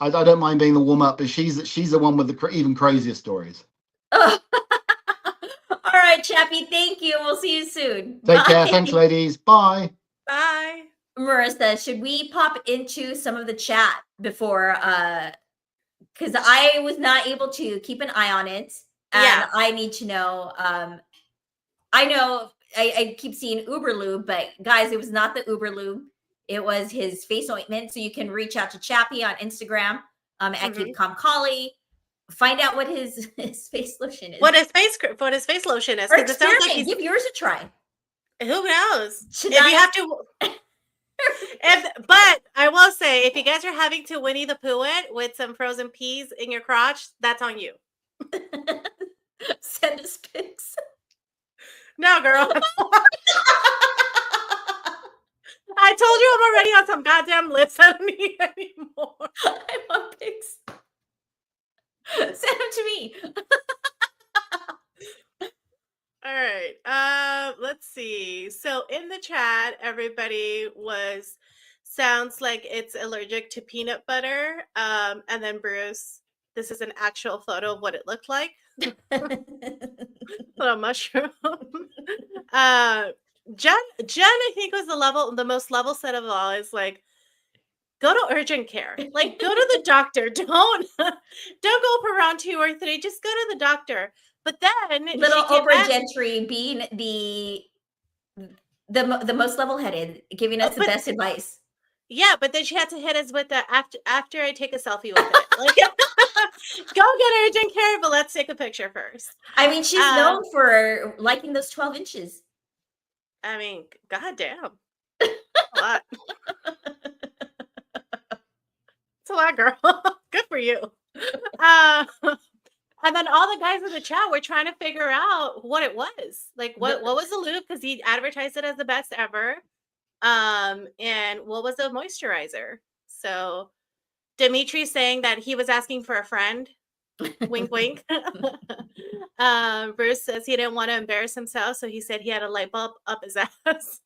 I don't mind being the warm up, but she's the one with the even crazier stories. All right, Chappie. Thank you. We'll see you soon. Take care. Bye. Thanks, ladies. Bye. Bye. Marissa, should we pop into some of the chat before because I was not able to keep an eye on it and Yeah. I need to know I know I keep seeing Uber Lube, but guys, it was not the Uber Lube. It was his face ointment. So you can reach out to Chappie on Instagram at Keep Calm Collie. Find out what his face lotion is. What his face lotion is. Or 'Cause it sounds experiment. like he's, Give yours a try. who knows? Should If I- you have to but I will say, if you guys are having to Winnie the Pooh it with some frozen peas in your crotch, that's on you. Send us pics. No, girl. I told you I'm already on some goddamn list. I don't need anymore. I want pics. Send them to me. All right. Let's see. So in the chat, everybody sounds like it's allergic to peanut butter. And then Bruce, this is an actual photo of what it looked like. Little mushroom. Jen, I think was the most level set of all. Is like, go to urgent care. Like, go to the doctor. Don't go for round 2 or 3. Just go to the doctor. But then Little she came Oprah back- Gentry being the most level-headed, giving us the but- best advice. Yeah, but then she had to hit us with the after I take a selfie with it. Like, go get urgent care, but let's take a picture first. I mean, she's known for liking those 12 inches. I mean, goddamn. A lot. It's a lot, girl. Good for you. And then all the guys in the chat were trying to figure out what it was. Like, what was the lube? Because he advertised it as the best ever. And what was the moisturizer? So Dimitri's saying that he was asking for a friend. Wink, wink. Bruce says he didn't want to embarrass himself, so he said he had a light bulb up his ass.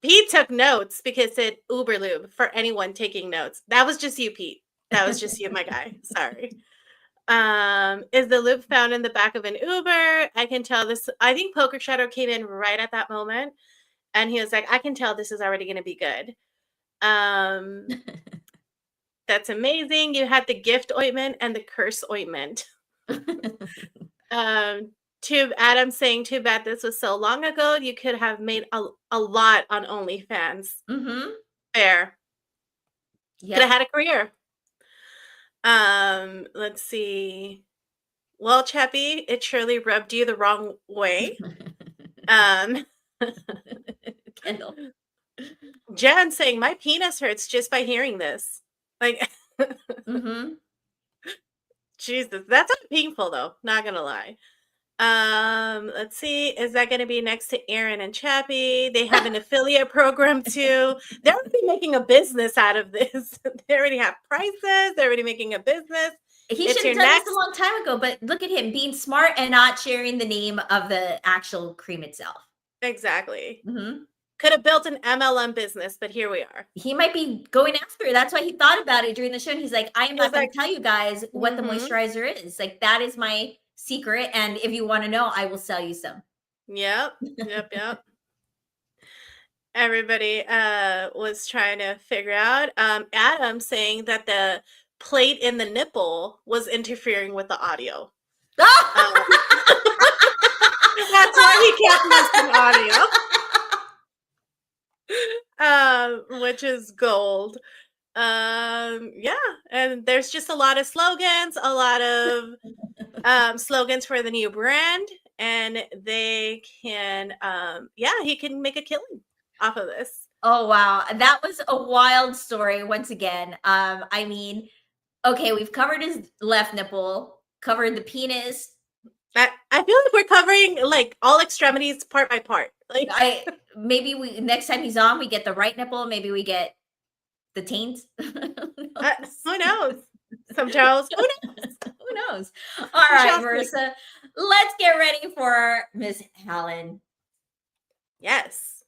Pete took notes because it said Uber Lube for anyone taking notes. That was just you, Pete. That was just you, my guy. Sorry. Is the lube found in the back of an Uber? I can tell this. I think Poker Shadow came in right at that moment. And he was like, I can tell this is already going to be good. That's amazing. You had the gift ointment and the curse ointment. Adam saying, too bad this was so long ago. You could have made a lot on OnlyFans. Mm-hmm. Fair. Yeah. Could have had a career. Let's see. Well, Chappie, it surely rubbed you the wrong way. Kendall. Jen saying, my penis hurts just by hearing this. Like, Mm-hmm. Jesus, that's not painful though. Not gonna lie. Let's see. Is that going to be next to Aaron and Chappie? They have an affiliate program too. They're already making a business out of this. They already have prices. They're already making a business. He It's should have your done next- this a long time ago, but look at him being smart and not sharing the name of the actual cream itself. Exactly. Mm-hmm. Could have built an MLM business, but here we are. He might be going after it. That's why he thought about it during the show. And he's like, I am not going like- to tell you guys what the Mhm. moisturizer is. Like, that is my secret. And if you want to know, I will sell you some. Yep. Everybody was trying to figure out. Adam saying that the plate in the nipple was interfering with the audio. That's why he kept missing audio. Which is gold. Yeah, and there's just a lot of slogans, slogans for the new brand, and they can he can make a killing off of this. Oh, wow. That was a wild story once again. I mean, okay, we've covered his left nipple, covered the penis. I feel like we're covering like all extremities part by part. Like, Maybe we next time he's on, we get the right nipple. Maybe we get the taint. who knows? Sometimes who knows? Who knows? All right, Marissa, let's get ready for Miss Helen. Yes.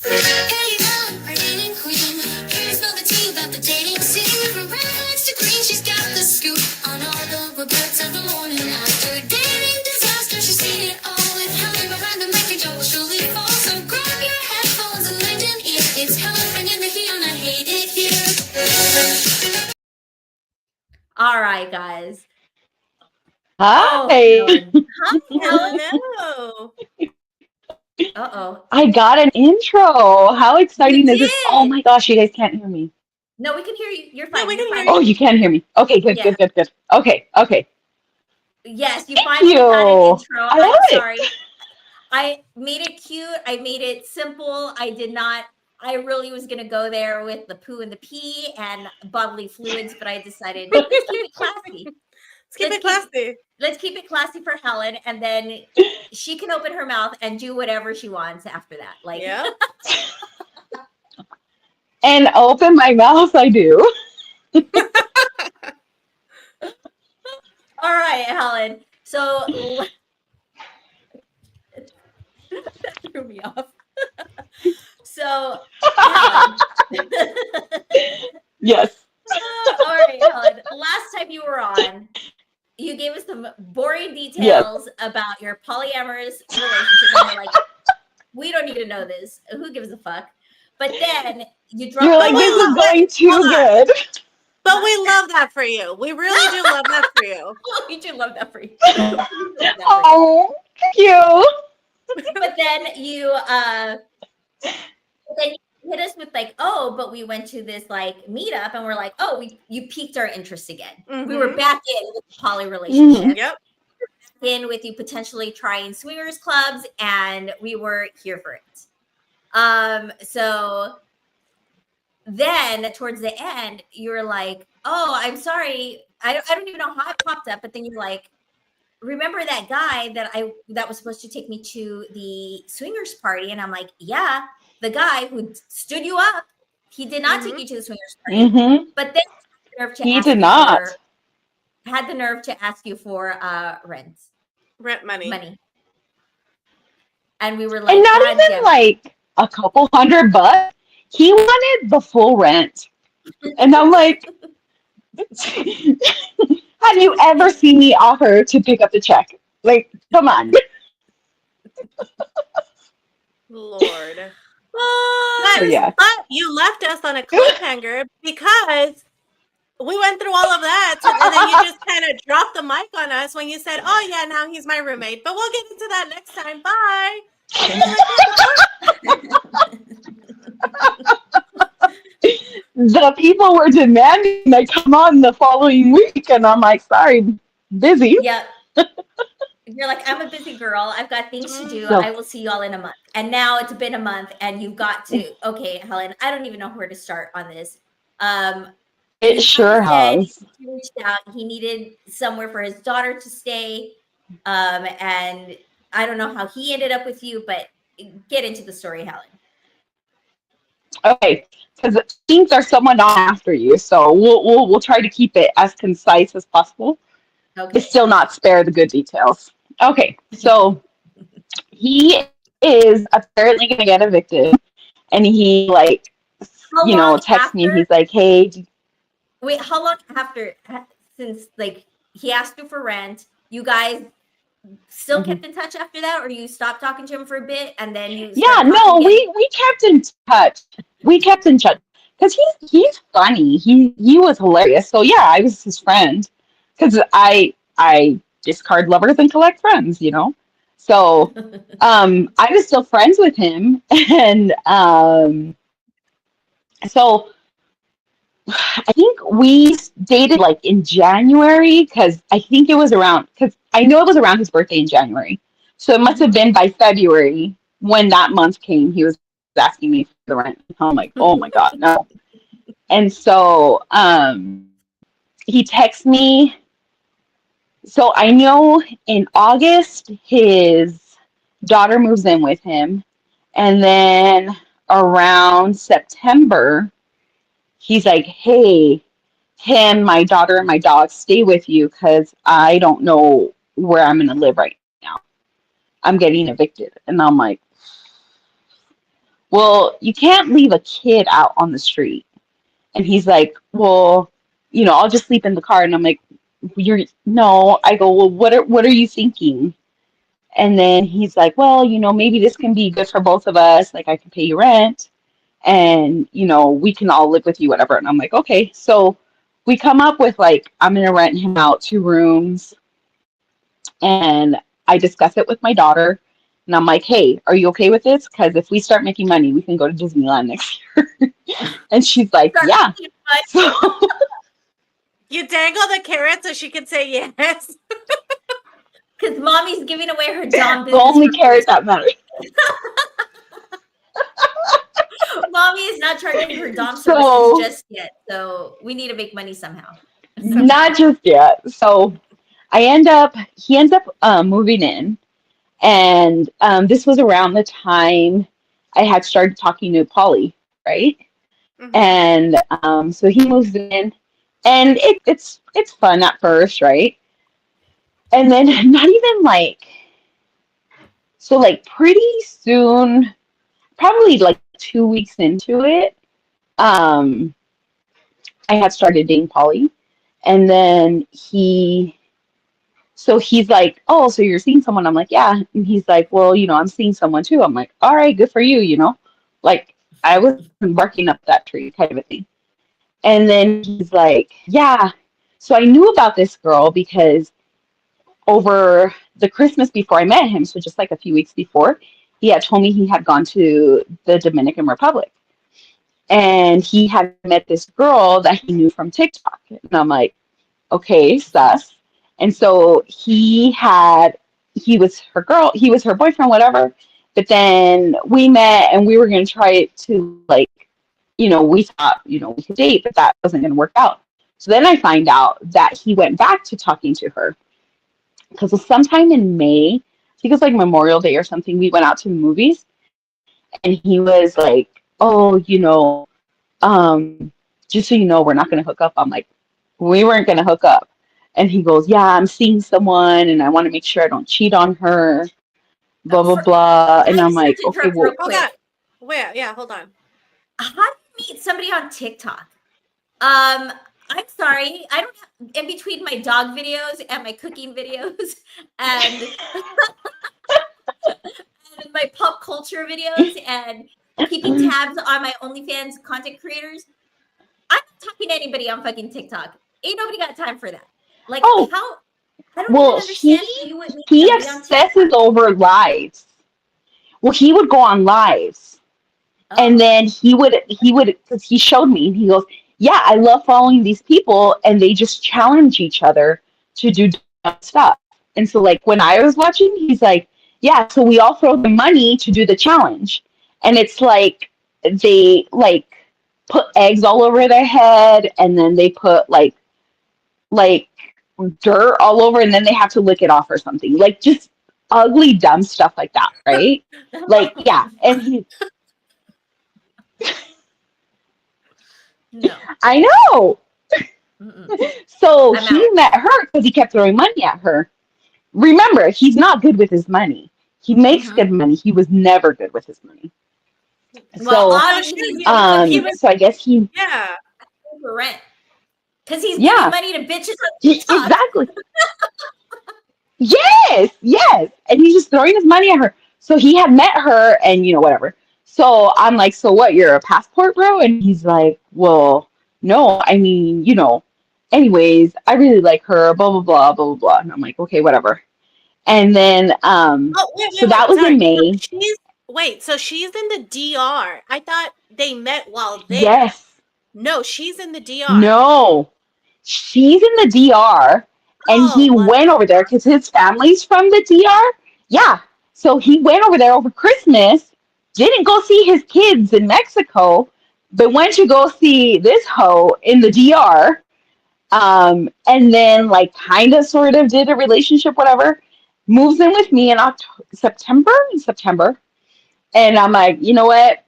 Hey, I'm dating queen. Here's all the tea about the dating scene. From reds to green, she's got the scoop on all the regrets of the morning after dating disaster. She's seen it all with Helen behind the mic. Your jaw will surely fall. So grab your headphones and lend an ear. It's Helen bringing the heat on. I hate it here. All right, guys. Hi. Helen. Hi, Helen. Hello. Uh-oh. I got an intro. How exciting You is this? did. Oh my gosh, you guys can't hear me. No, we can hear you. You're fine. we You're can fine. hear Oh, you can hear me. Okay, good, Yeah. good. Okay. Yes, you Thank finally got an you. intro. I love I'm it. sorry. I made it cute. I made it simple. I really was going to go there with the poo and the pee and bodily fluids, but I decided let's keep it classy. Let's keep it classy. Let's keep it classy for Helen, and then she can open her mouth and do whatever she wants after that. Like, Yeah. And open my mouth, I do. all right, Helen. So that threw me off. So, Helen. Yes. All right, Helen. Last time you were on, you gave us some boring details about your polyamorous relationship. And we're like, we don't need to know this. Who gives a fuck? But then you drop You're the like, this ball. is going too hold on. good. But we love that for you. We really do love that for you. We do love that for you. We do love that for you. Oh, thank you. But then you hit us with like, oh, but we went to this like meetup and we're like, oh, you piqued our interest again. We were Mhm. back in with the poly relationship. Yep. In with you potentially trying swingers clubs, and we were here for it. So then towards the end, you were like, oh, I'm sorry. I don't even know how it popped up, but then you're like, remember that guy that was supposed to take me to the swingers party? And I'm like, yeah, the guy who stood you up, he did not take you to the swingers party. Mm-hmm. But then He did not. Had the nerve to ask you for rent money. And we were like, And not God even damn it. like a couple $100. He wanted the full rent. And I'm like, have you ever seen me offer to pick up the check? Like, come on. Lord. Oh, So, yeah. But you left us on a cliffhanger because we went through all of that, and then you just kind of dropped the mic on us when you said, "Oh yeah, now he's my roommate." But we'll get into that next time. Bye. The people were demanding I come on the following week, and I'm like, sorry, busy. yeah. You're like, I'm a busy girl. I've got things to do. No. I will see you all in a month. And now it's been a month, and you've got to. Okay, Helen, I don't even know where to start on this. It sure has. He reached out. He needed somewhere for his daughter to stay. And I don't know how he ended up with you, but get into the story, Helen. Okay, because things are somewhat on after you, so we'll try to keep it as concise as possible, Okay. but still not spare the good details. Okay, so he is apparently gonna get evicted, and he like, How long texts me and after? he's like, hey, Wait, how long after? Since like he asked you for rent, you guys still kept in touch after that, or you stopped talking to him for a bit and then you? yeah, started no, talking again? we kept in touch. We kept in touch because he's funny. He was hilarious. So yeah, I was his friend because I discard lovers and collect friends, So I was still friends with him, and so I think we dated like in January because I think it was around because I know it was around his birthday in January. So it must have been by February when that month came. He was asking me for the rent. I'm like, oh my God, no. And so he texts me. So I know in August his daughter moves in with him. And then around September, he's like, hey, can my daughter and my dog stay with you? Because I don't know where I'm going to live right now. I'm getting evicted. And I'm like, well, you can't leave a kid out on the street. And he's like, well, I'll just sleep in the car. And I'm like, no. I go, well, what are you thinking? And then he's like, well, maybe this can be good for both of us. Like, I can pay you rent and, we can all live with you, whatever. And I'm like, okay. So we come up with like, I'm going to rent him out 2 rooms. And I discuss it with my daughter. And I'm like, hey, are you okay with this? Because if we start making money, we can go to Disneyland next year. And she's like, yeah. So, You dangle the carrot so she can say yes. Because mommy's giving away her Dom the business. only carrot that matters. Mommy is not charging her Dom So- services just yet. So we need to make money somehow. Not just yet. So he ends up moving in. And this was around the time I had started talking to Polly, right? Mhm. And so he moves in, and it's fun at first, right? And then not even like, so like pretty soon, probably like 2 weeks into it, I had started dating Polly, and then so he's like, oh, so you're seeing someone? I'm like, yeah. And he's like, well, I'm seeing someone too. I'm like, all right, good for you, Like, I was barking up that tree kind of a thing. And then he's like, yeah. So I knew about this girl because over the Christmas before I met him, so just like a few weeks before, he had told me he had gone to the Dominican Republic. And he had met this girl that he knew from TikTok. And I'm like, okay, sus. And so he was her girl, he was her boyfriend, whatever. But then we met and we were going to try to, like, we thought, we could date, but that wasn't going to work out. So then I find out that he went back to talking to her because it was sometime in May, I think it was like Memorial Day or something. We went out to the movies and he was like, oh, just so you know, we're not going to hook up. I'm like, we weren't going to hook up. And he goes, yeah, I'm seeing someone and I want to make sure I don't cheat on her, blah, blah, blah. And I I'm just like, have to okay, interrupt well, real Hold on. quick. Where? Yeah, hold on. How do you meet somebody on TikTok? I'm sorry, I don't have, in between my dog videos and my cooking videos and, and my pop culture videos and keeping tabs on my OnlyFans content creators, I'm not talking to anybody on fucking TikTok. Ain't nobody got time for that. Like, Oh, how? I don't well, even understand how you would meet he somebody on obsesses TikTok. over lives. Well, he would go on lives. And Oh, then he would, because he showed me, he goes, yeah, I love following these people and they just challenge each other to do dumb stuff. And so, like, when I was watching, he's like, yeah, so we all throw the money to do the challenge. And it's like, they, like, put eggs all over their head and then they put, like dirt all over and then they have to lick it off or something. Like, just ugly, dumb stuff like that, right? Like, yeah. And he, no. I know. Mm-mm. So I'm he out. met her because he kept throwing money at her. Remember, he's not good with his money. He makes Mhm. good money. He was never good with his money. Well, So, obviously, sure, he's gonna he be was, so I guess he, yeah. for rent because he's giving yeah, money to bitches on TikTok. exactly. Yes, yes. And he's just throwing his money at her. So he had met her and, whatever. So I'm like, so what, you're a passport, bro? And he's like, well, no, I mean, anyways, I really like her, blah, blah, blah, blah, blah, blah. And I'm like, okay, whatever. And then, Oh, wait, so wait, that wait. was in Sorry. So May. she's in the DR. I thought they met while there. Yes. No, she's in the DR. No. She's in the DR and he Oh, what? went over there because his family's from the DR. Yeah. So he went over there over Christmas, didn't go see his kids in Mexico, but went to go see this hoe in the DR. And then, like, kind of sort of did a relationship, whatever. Moves in with me in September. And I'm like, you know what?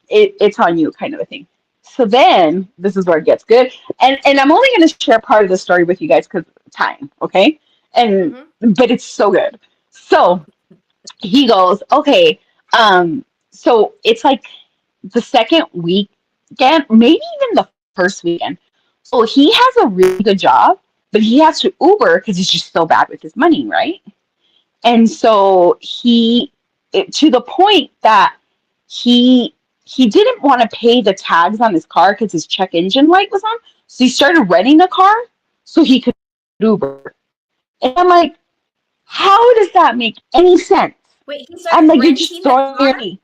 It's on you, kind of a thing. So then this is where it gets good. And I'm only going to share part of the story with you guys because time, okay? And but it's so good. So he goes, okay, so it's like the second weekend, maybe even the first weekend. So he has a really good job, but he has to Uber because he's just so bad with his money, right? And so to the point that he didn't want to pay the tags on his car because his check engine light was on. So he started renting a car so he could Uber. And I'm like, how does that make any sense? Wait, he I'm started like, you're just renting a throwing your car? money.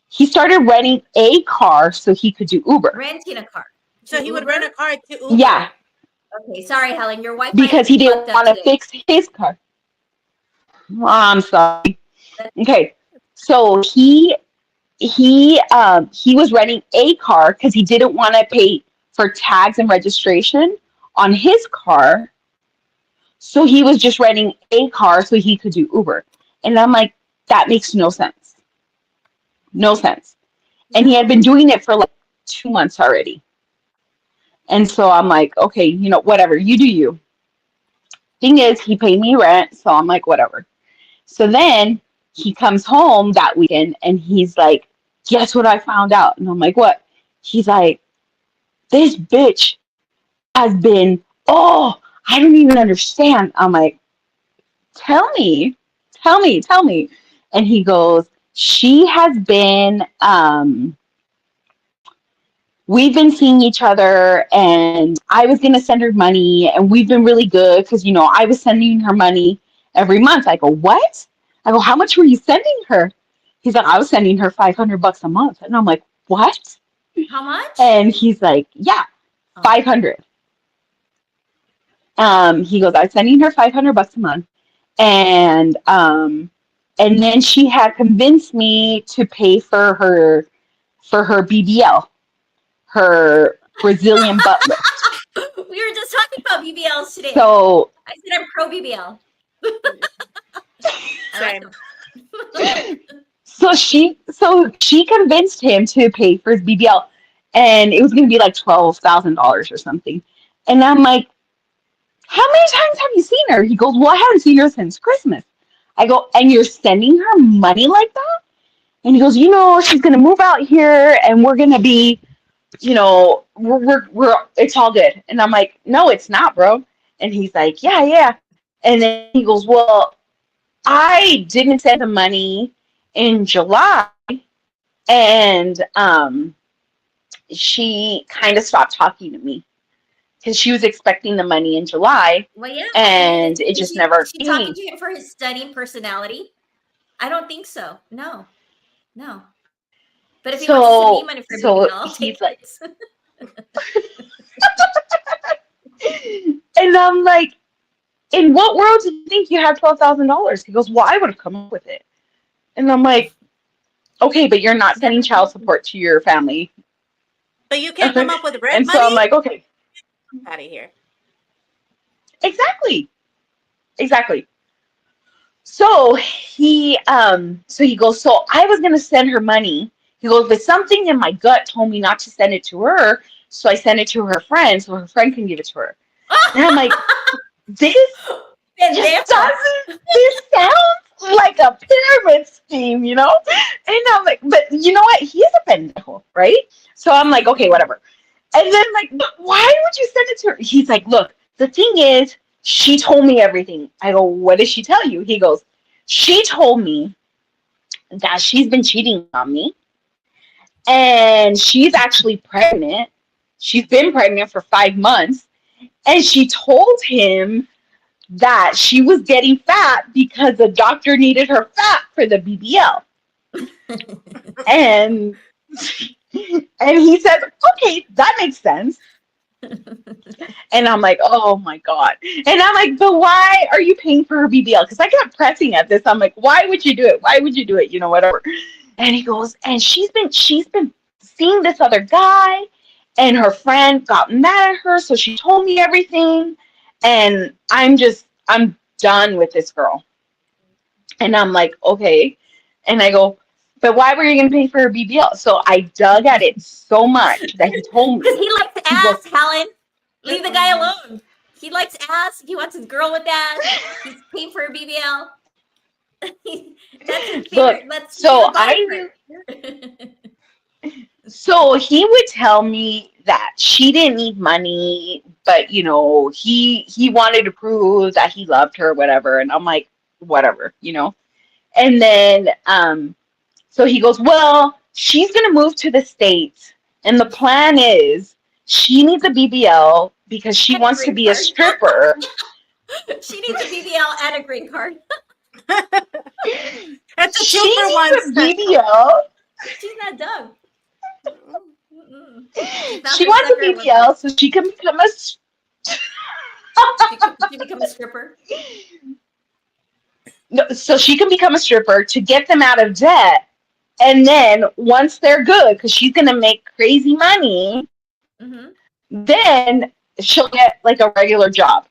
He started renting a car so he could do Uber. Renting a car. So To he would Uber? rent a car to Uber. Yeah, Okay, sorry, Helen. Your Wi-Fi because is he didn't fucked up want to today. fix his car. Oh, I'm sorry. Okay, so he was renting a car because he didn't want to pay for tags and registration on his car. So he was just renting a car so he could do Uber. And I'm like, that makes no sense. No sense. And he had been doing it for like 2 months already. And so I'm like, okay, whatever, you do you. Thing is, he paid me rent, so I'm like, whatever. So then he comes home that weekend and he's like, guess what I found out? And I'm like, what? He's like, this bitch has been, oh, I don't even understand. I'm like, tell me, tell me. And he goes, she has been we've been seeing each other, and I was going to send her money, and we've been really good because, I was sending her money every month. I go, what? I go, how much were you sending her? He's like, I was sending her $500 a month. And I'm like, what? How much? And he's like, yeah, Oh. 500. He goes, I was sending her $500 a month. And then she had convinced me to pay for her BBL, her Brazilian butt lift. We were just talking about BBLs today. So I said I'm pro BBL. I like Same. them. so she convinced him to pay for his BBL, and it was going to be like $12,000 or something. And I'm like, how many times have you seen her? He goes, well, I haven't seen her since Christmas. I go, and you're sending her money like that? And he goes, she's going to move out here, and we're going to be, we're it's all good. And I'm like, no, it's not, bro. And he's like, yeah. And then he goes, well, I didn't send the money in July, and she kind of stopped talking to me because she was expecting the money in July, Well, yeah. and it just never She talking came. to him for his stunning personality? I don't think so. No. But if he wants to send me money for BBL, I'll take he's like, it. and I'm like, in what world do you think you have $12,000? He goes, well, I would have come up with it. And I'm like, okay, but you're not sending child support to your family. But you can't come up with rent And money? so I'm like, okay. Out of here. Exactly. So he goes, so I was gonna send her money. He goes, but something in my gut told me not to send it to her, so I sent it to her friend so her friend can give it to her. And I'm like, this sounds like a pyramid scheme, And I'm like, but you know what? He is a pendejo, right? So I'm like, okay, whatever. And then like, but why would you send it to her? He's like, look, the thing is, she told me everything. I go, what did she tell you? He goes, she told me that she's been cheating on me, and she's actually pregnant. She's been pregnant for 5 months, and she told him that she was getting fat because the doctor needed her fat for the BBL. and he said, okay, that makes sense. And I'm like, oh my God. And I'm like, but why are you paying for her BBL? Because I kept pressing at this. I'm like, why would you do it? Why would you do it? Whatever. And he goes, and she's been seeing this other guy, and her friend got mad at her, so she told me everything. And I'm done with this girl. And I'm like, okay. And I go, but why were you going to pay for her BBL? So I dug at it so much that he told me. Because he likes ass, Helen. Leave the guy alone. He likes ass. He wants his girl with ass. He's paying for a BBL. That's his favorite. Look, so he would tell me that she didn't need money, but he wanted to prove that he loved her, whatever. And I'm like, whatever. And then so he goes, well, she's gonna move to the States, and the plan is she needs a BBL because she wants to be a stripper. She needs a BBL and a green card. That's a She 2 for 1 needs a BBL. She's not dumb. She wants a BBL so she can become a she become a stripper. No, so she can become a stripper to get them out of debt, and then once they're good, because she's gonna make crazy money, then she'll get like a regular job.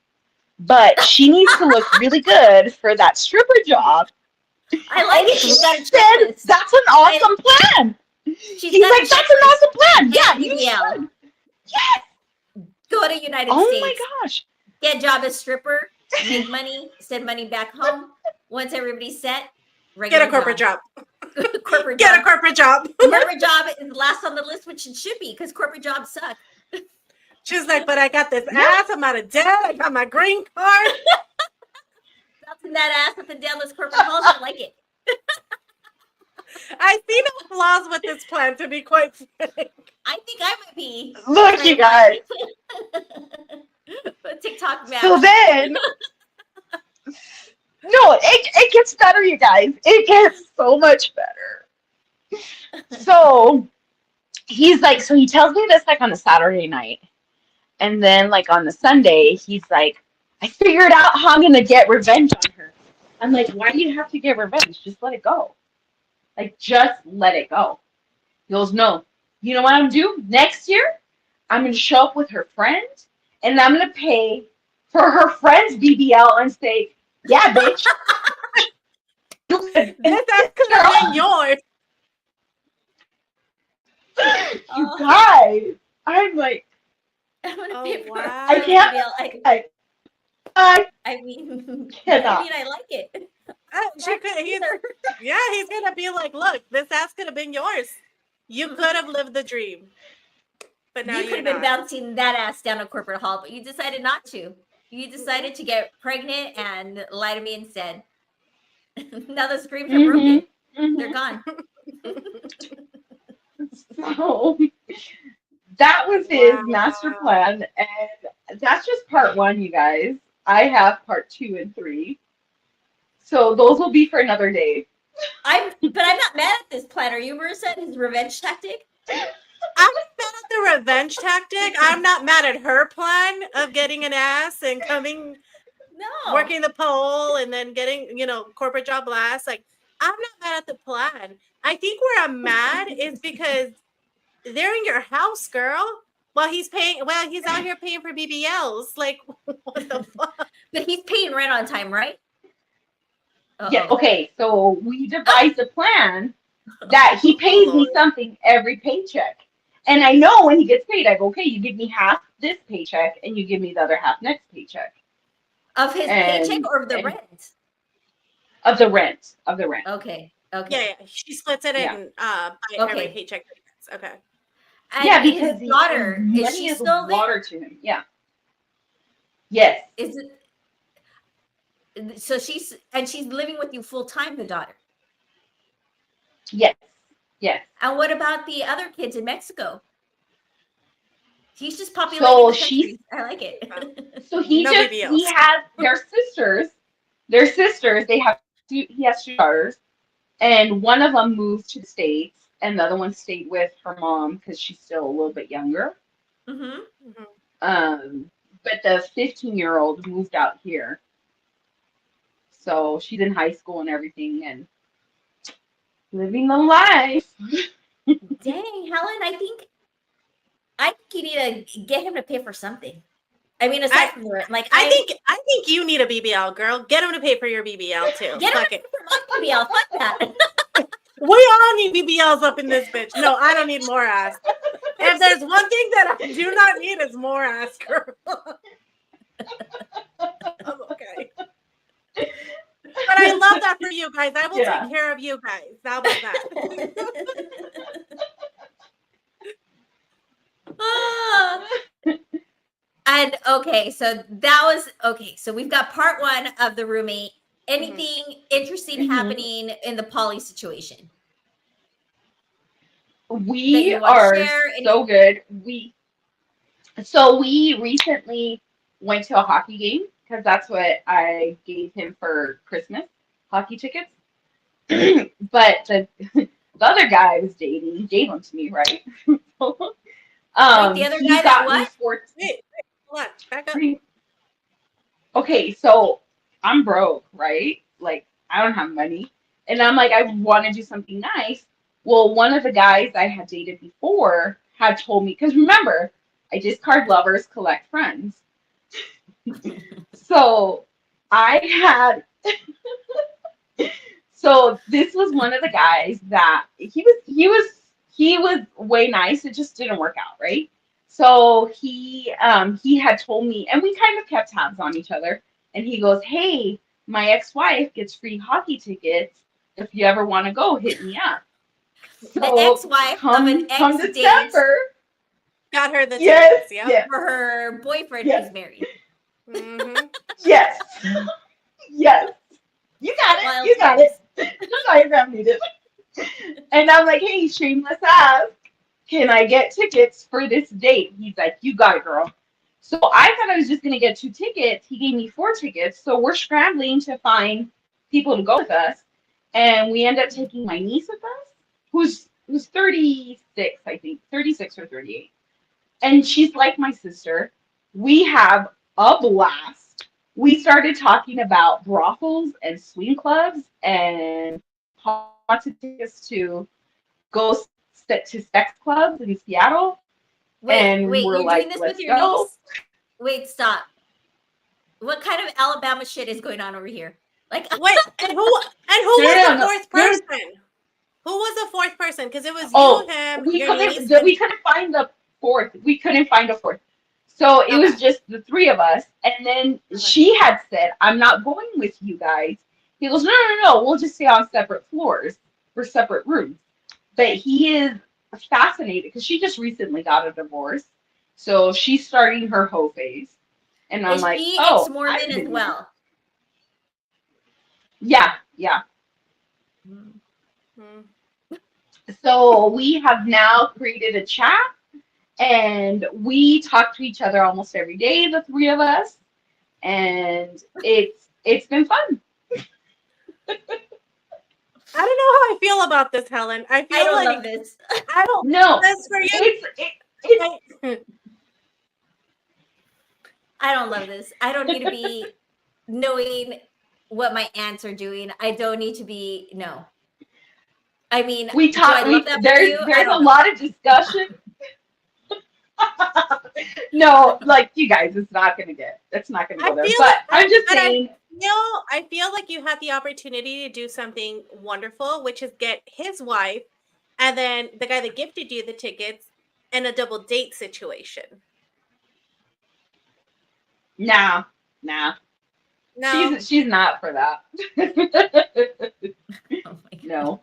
But she needs to look really good for that stripper job. I like And it. She's got a said, checklist. that's an awesome plan. She's He's got like, a that's an awesome plan. Yeah, BBL. you should. Yes. Go to United Oh States. my gosh. Get a job as stripper. Make money. Send money back home. Once everybody's set, Get a corporate job. Corporate Get job. a corporate job. Corporate job is last on the list, which it should be, because corporate jobs suck. She's like, but I got this ass. I'm out of debt. I got my green card. Bouncing that ass up and down those corporate halls. I like it. I see no flaws with this plan, to be quite frank. I think I might be. Look, you guys. TikTok match. So then, no, it gets better, you guys. It gets so much better. So he's like, so he tells me this like on a Saturday night. And then like on the Sunday, he's like, I figured out how I'm gonna get revenge on her. I'm like, why do you have to get revenge? Just let it go. Like, just let it go. He goes, no. You know what I'm gonna do? Next year, I'm gonna show up with her friend and I'm gonna pay for her friend's BBL and say, yeah, bitch. That's gonna be yours. You guys, I'm like, I'm gonna Oh, pay for wow. I can't. I mean, cannot. I like it. He's gonna be like, look, this ass could have been yours. You could have lived the dream. But now You you're could have been not. bouncing that ass down a corporate hall, but you decided not to. You decided to get pregnant and lie to me instead. Now the screams are broken. They're gone. So that was his master plan, and that's just part one, you guys. I have part 2 and 3. So those will be for another day. But I'm not mad at this plan. Are you, Marissa, at his revenge tactic? I'm not mad at the revenge tactic. I'm not mad at her plan of getting an ass and coming, No. working the pole and then getting, corporate job last. Like, I'm not mad at the plan. I think where I'm mad is because they're in your house, girl. While he's out here paying for BBLs. Like, what the fuck? But he's paying rent on time, right? Yeah, okay, so we devised a plan that he pays me something every paycheck. And I know when he gets paid, I go, okay, you give me half this paycheck and you give me the other half next paycheck. Of his paycheck or of the rent? Of the rent. Okay. Yeah. She splits it in by every paycheck. Okay. And yeah, because his daughter, is she still there? Water to him. Yeah. Yes. Is it? So she's living with you full time, the daughter. Yes. Yes. And what about the other kids in Mexico? He's just populating So the country. I like it. So he has their sisters. Their sisters. He has 2 daughters, and one of them moved to the States, and the other one stayed with her mom because she's still a little bit younger. But the 15-year-old moved out here. So she's in high school and everything and living the life. Dang, Helen, I think you need to get him to pay for something. I mean, aside from the rent, like I think you need a BBL, girl. Get him to pay for your BBL too. Get him to pay for my BBL. Fuck that. We all need BBLs up in this bitch. No, I don't need more ass. If there's one thing that I do not need, is more ass, girl. I'm okay. But I love that for you guys. I will take care of you guys. How about that? And okay, so that was okay. So we've got part 1 of the roommate. Anything interesting happening in the poly situation? We are so good. We recently went to a hockey game because that's what I gave him for Christmas, hockey tickets. But the other guy I was dating gave them to me, right? Wait, the other guy that what? Wait, hold on. Back up. Okay, so I'm broke, right? Like, I don't have money. And I'm like, I want to do something nice. Well, one of the guys I had dated before had told me, because remember, I discard lovers, collect friends. So so this was one of the guys that he was way nice. It just didn't work out, right? So he had told me, and we kind of kept tabs on each other. And he goes, hey, my ex-wife gets free hockey tickets. If you ever want to go, hit me up. So the ex-wife of an ex-date got her the tickets, for her boyfriend who's married. Mm-hmm. Yes. Yes. You got it. Wild You got it. That's all your grandma needed. And I'm like, hey, shameless ass. can I get tickets for this date? He's like, you got it, girl. So I thought I was just gonna get 2 tickets. He gave me 4 tickets. So we're scrambling to find people to go with us. And we end up taking my niece with us, who's 36, I think, 36 or 38. And she's like my sister. We have a blast. We started talking about brothels and swing clubs and how to take us to go to sex clubs in Seattle. And Wait, we're you're like, doing this with let's your go. niece? Wait, stop. What kind of Alabama shit is going on over here? Like, Wait, and who was the No. fourth person? Who was the fourth person? Because it was Oh, you, him, we your niece. couldn't we couldn't find the fourth. We couldn't find a fourth. So it was Okay. just the 3 of us. And then she had said, I'm not going with you guys. He goes, no. We'll just stay on separate floors for separate rooms. But he is fascinated because she just recently got a divorce. So she's starting her hoe phase. And I'm is like, she oh, ex-Mormon I've as been there. well? Yeah. Hmm. So we have now created a chat and we talk to each other almost every day, the 3 of us. And it's been fun. I don't know how I feel about this, Helen. I feel I don't like love this. I don't No, love this for you. it's I don't love this. I don't need to be knowing what my aunts are doing. I don't need to be no. I mean, we do talk. I love that for There's you? I there's a don't know. lot of discussion. No, like you guys, it's not gonna go I there. feel But like- I'm just but I- saying. I feel like you had the opportunity to do something wonderful, which is get his wife and then the guy that gifted you the tickets in a double date situation. Nah. No. She's not for that. Oh my God. No.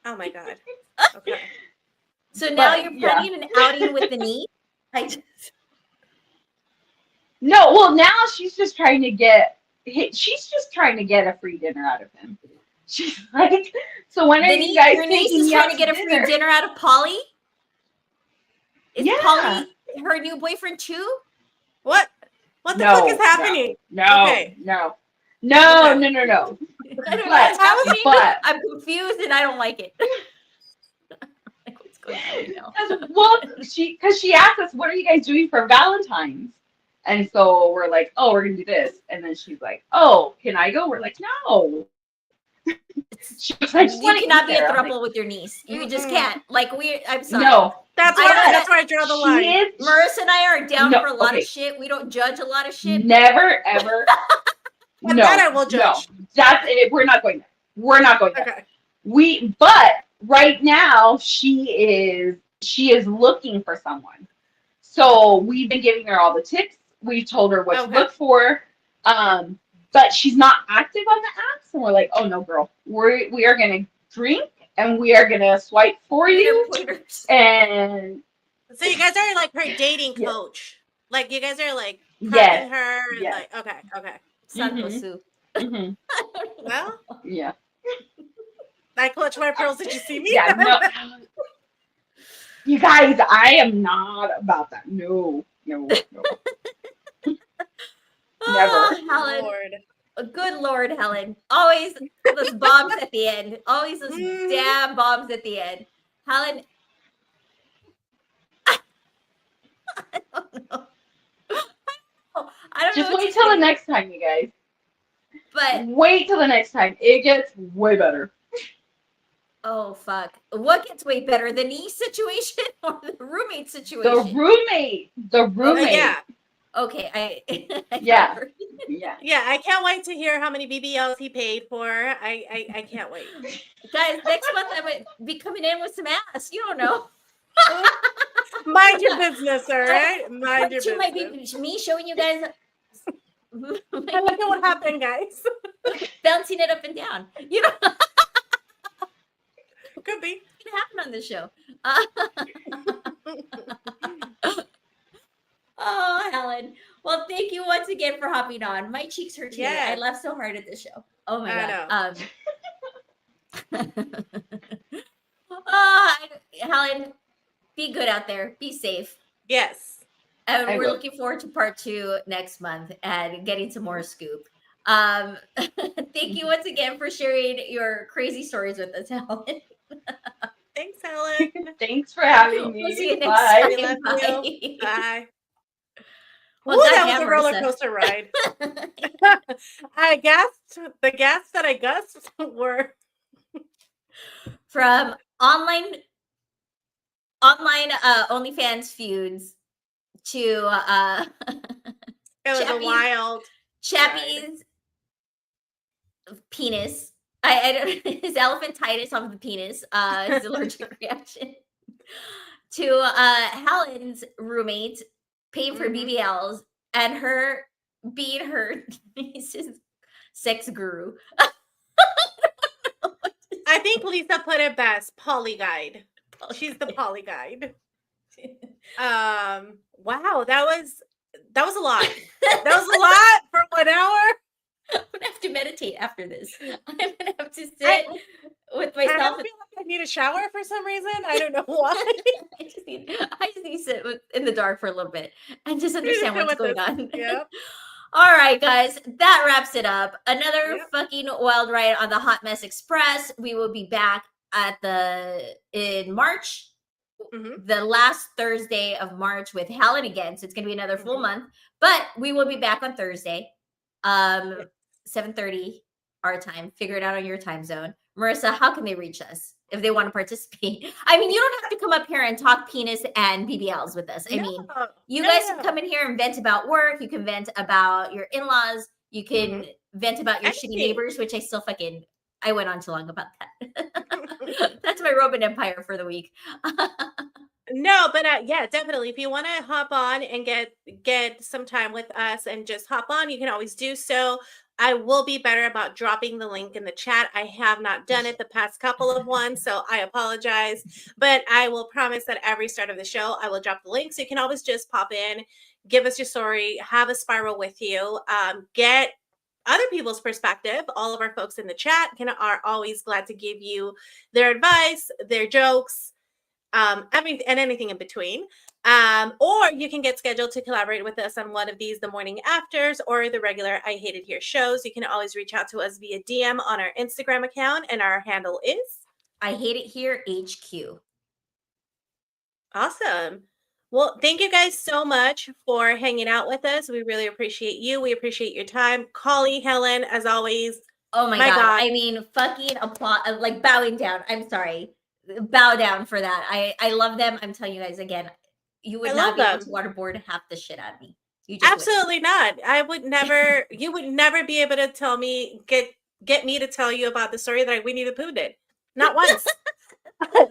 Oh my God. Okay. So now But, you're yeah. planning an outing with the niece? No, well now she's just trying to get a free dinner out of him. She's like, so when are you guys your niece taking is me trying out to get a free dinner out of Polly? Is Yeah. Polly her new boyfriend too? What the No, fuck is happening? No, Okay. no. Okay. No. I don't know But- what's happening. but- I'm confused and I don't like it. Like, what's going on right now? Well, she asked us, what are you guys doing for Valentine's? And so we're like, oh, we're gonna do this. And then she's like, oh, can I go? We're like, no. She was like, You cannot be a throuple throuple with your niece. You just Mm-mm. can't. Like I'm sorry. No. That's I where know that's where I draw the line. Marissa and I are down No, for a lot okay. of shit. We don't judge a lot of shit. Never, ever. And No, that I will judge. No. That's it. We're not going there. We're not going there. Okay. But right now she is looking for someone. So we've been giving her all the tips. We've told her what to look for. But she's not active on the apps. And we're like, oh no, girl. We are gonna drink and we are gonna swipe for you. Pointers. And So you guys are like her dating Yeah. coach. Like you guys are like prepping Yes. her and Yes. like okay. Santo Mhm. soup. Mhm. Well, Yeah. I clutch my pearls. Did you see me? Yeah, no. You guys, I am not about that. No. Oh, Never. Helen. Lord. Good Lord, Helen. Always those bombs at the end. Always those Mhm. damn bombs at the end. Helen. I don't know. I don't Just know. what wait to till the say, next time, you guys. But Wait till the next time. It gets way better. oh fuck. What gets way better? The niece situation or the roommate The situation? roommate. Yeah. Okay, I Yeah. heard. Yeah. Yeah, I can't wait to hear how many BBLs he paid for. I can't wait. Guys, next month I might be coming in with some ass. You don't know. Mind your business, all right? Mind your Part two might business. be me showing you guys And look at what happened, guys. bouncing it up and down. You know, Could be. it can happen on this show. Oh, Helen. Well, thank you once again for hopping on. My cheeks hurt today. Yeah. I laughed so hard at this show. Oh my I god. Helen, be good out there. Be safe. Yes. And I we're will. looking forward to part 2 next month and getting some more scoop. Thank you once again for sharing your crazy stories with us, Helen. Thanks, Helen. Thanks for having We'll see me. you next Bye. We time. love you. Bye. Bye. Well, Ooh, that was goddamn, a roller Marissa. coaster ride. I guessed the guests that I guessed were From online OnlyFans feuds to it was a Chappie's- wild Chappie's penis. I don't his elephantitis on the penis, his allergic reaction. To Helen's roommate paying for Mhm. BBLs and her being her niece's sex guru. I think Lisa put it best. Poly guide. She's the poly guide. Wow, that was a lot. That was a lot for 1 hour. I'm gonna have to meditate after this. I'm gonna have to sit I- with I myself. feel like I need a shower for some reason. I don't know why. I just need to sit in the dark for a little bit and just understand sit what's with going this. on. Yep. All right, guys, that wraps it up. Another Yep. fucking wild ride on the Hot Mess Express. We will be back in March, Mhm. the last Thursday of March with Helen again. So it's gonna be another full Mhm. month, but we will be back on Thursday, 7:30 our time. Figure it out on your time zone. Marissa, how can they reach us if they want to participate? I mean, you don't have to come up here and talk penis and BBLs with us. I mean, No, you no, guys no. can come in here and vent about work. You can vent about your in-laws. You can vent about your shitty Anything. neighbors, which I went on too long about that. That's my Roman Empire for the week. No, but yeah, definitely. If you want to hop on and get some time with us and just hop on, you can always do so. I will be better about dropping the link in the chat. I have not done it the past couple of ones, so I apologize. But I will promise that every start of the show, I will drop the link. So you can always just pop in, give us your story, have a spiral with you, get other people's perspective. All of our folks in the chat are always glad to give you their advice, their jokes, anything in between. Or you can get scheduled to collaborate with us on one of these, the morning afters or the regular I Hate It Here shows. You can always reach out to us via DM on our Instagram account, and our handle is I Hate It Here HQ. awesome. Well, thank you guys so much for hanging out with us. We really appreciate you. We appreciate your time. Collie, Helen, as always. Oh my god. I mean, fucking applause, like bowing down. I'm sorry. Bow down for that. I love them. I'm telling you guys again, you would I not love be able them. to waterboard half the shit out of me. You just wouldn't. Absolutely not. I would never, you would never be able to tell me, get me to tell you about the story that Winnie the Pooh did. Not once.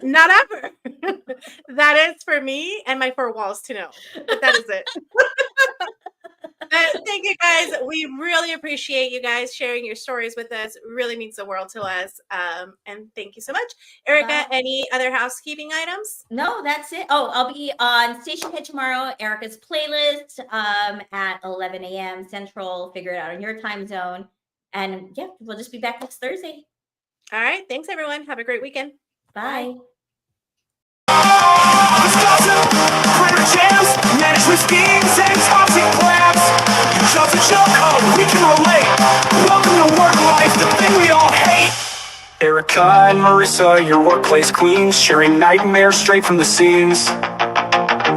Not ever. That is for me and my four walls to know. But that is it. Thank you guys. We really appreciate you guys sharing your stories with us. It really means the world to us. And thank you so much. Erica, Bye. any other housekeeping items? No, that's it. Oh, I'll be on Station Hit tomorrow, Erica's playlist, at 11 a.m. Central. Figure it out on your time zone. And yeah, we'll just be back next Thursday. All right. Thanks, everyone. Have a great weekend. Bye. Office gossip, printer jams, management schemes, and toxic plans. Your job's a joke, oh, we can relate. Welcome to work life, the thing we all hate. Erica and Marissa, your workplace queens, sharing nightmares straight from the scenes.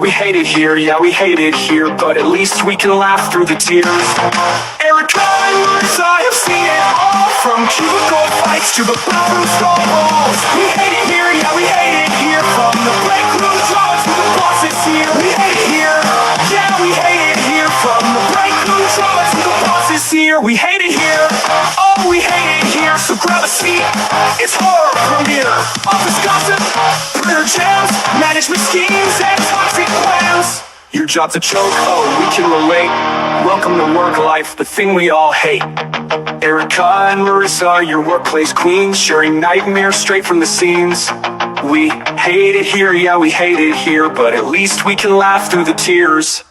We hate it here, yeah, we hate it here, but at least we can laugh through the tears. Erica and Marissa have seen it all, from cubicle fights to the bathroom stall balls. We hate it here, yeah, we hate it here, from the break room drama to the bosses here. We hate it here, yeah, we hate it here, from the break room drama to the bosses here. We hate it here, oh, we hate it here, so grab a seat, it's horror premiere. Office gossip, printer jams, management schemes, and toxic plans. Your job's a joke, oh, we can relate. Welcome to work life, the thing we all hate. Erica and Marissa, your workplace queens, sharing nightmares straight from the scenes. We hate it here, yeah, we hate it here, but at least we can laugh through the tears.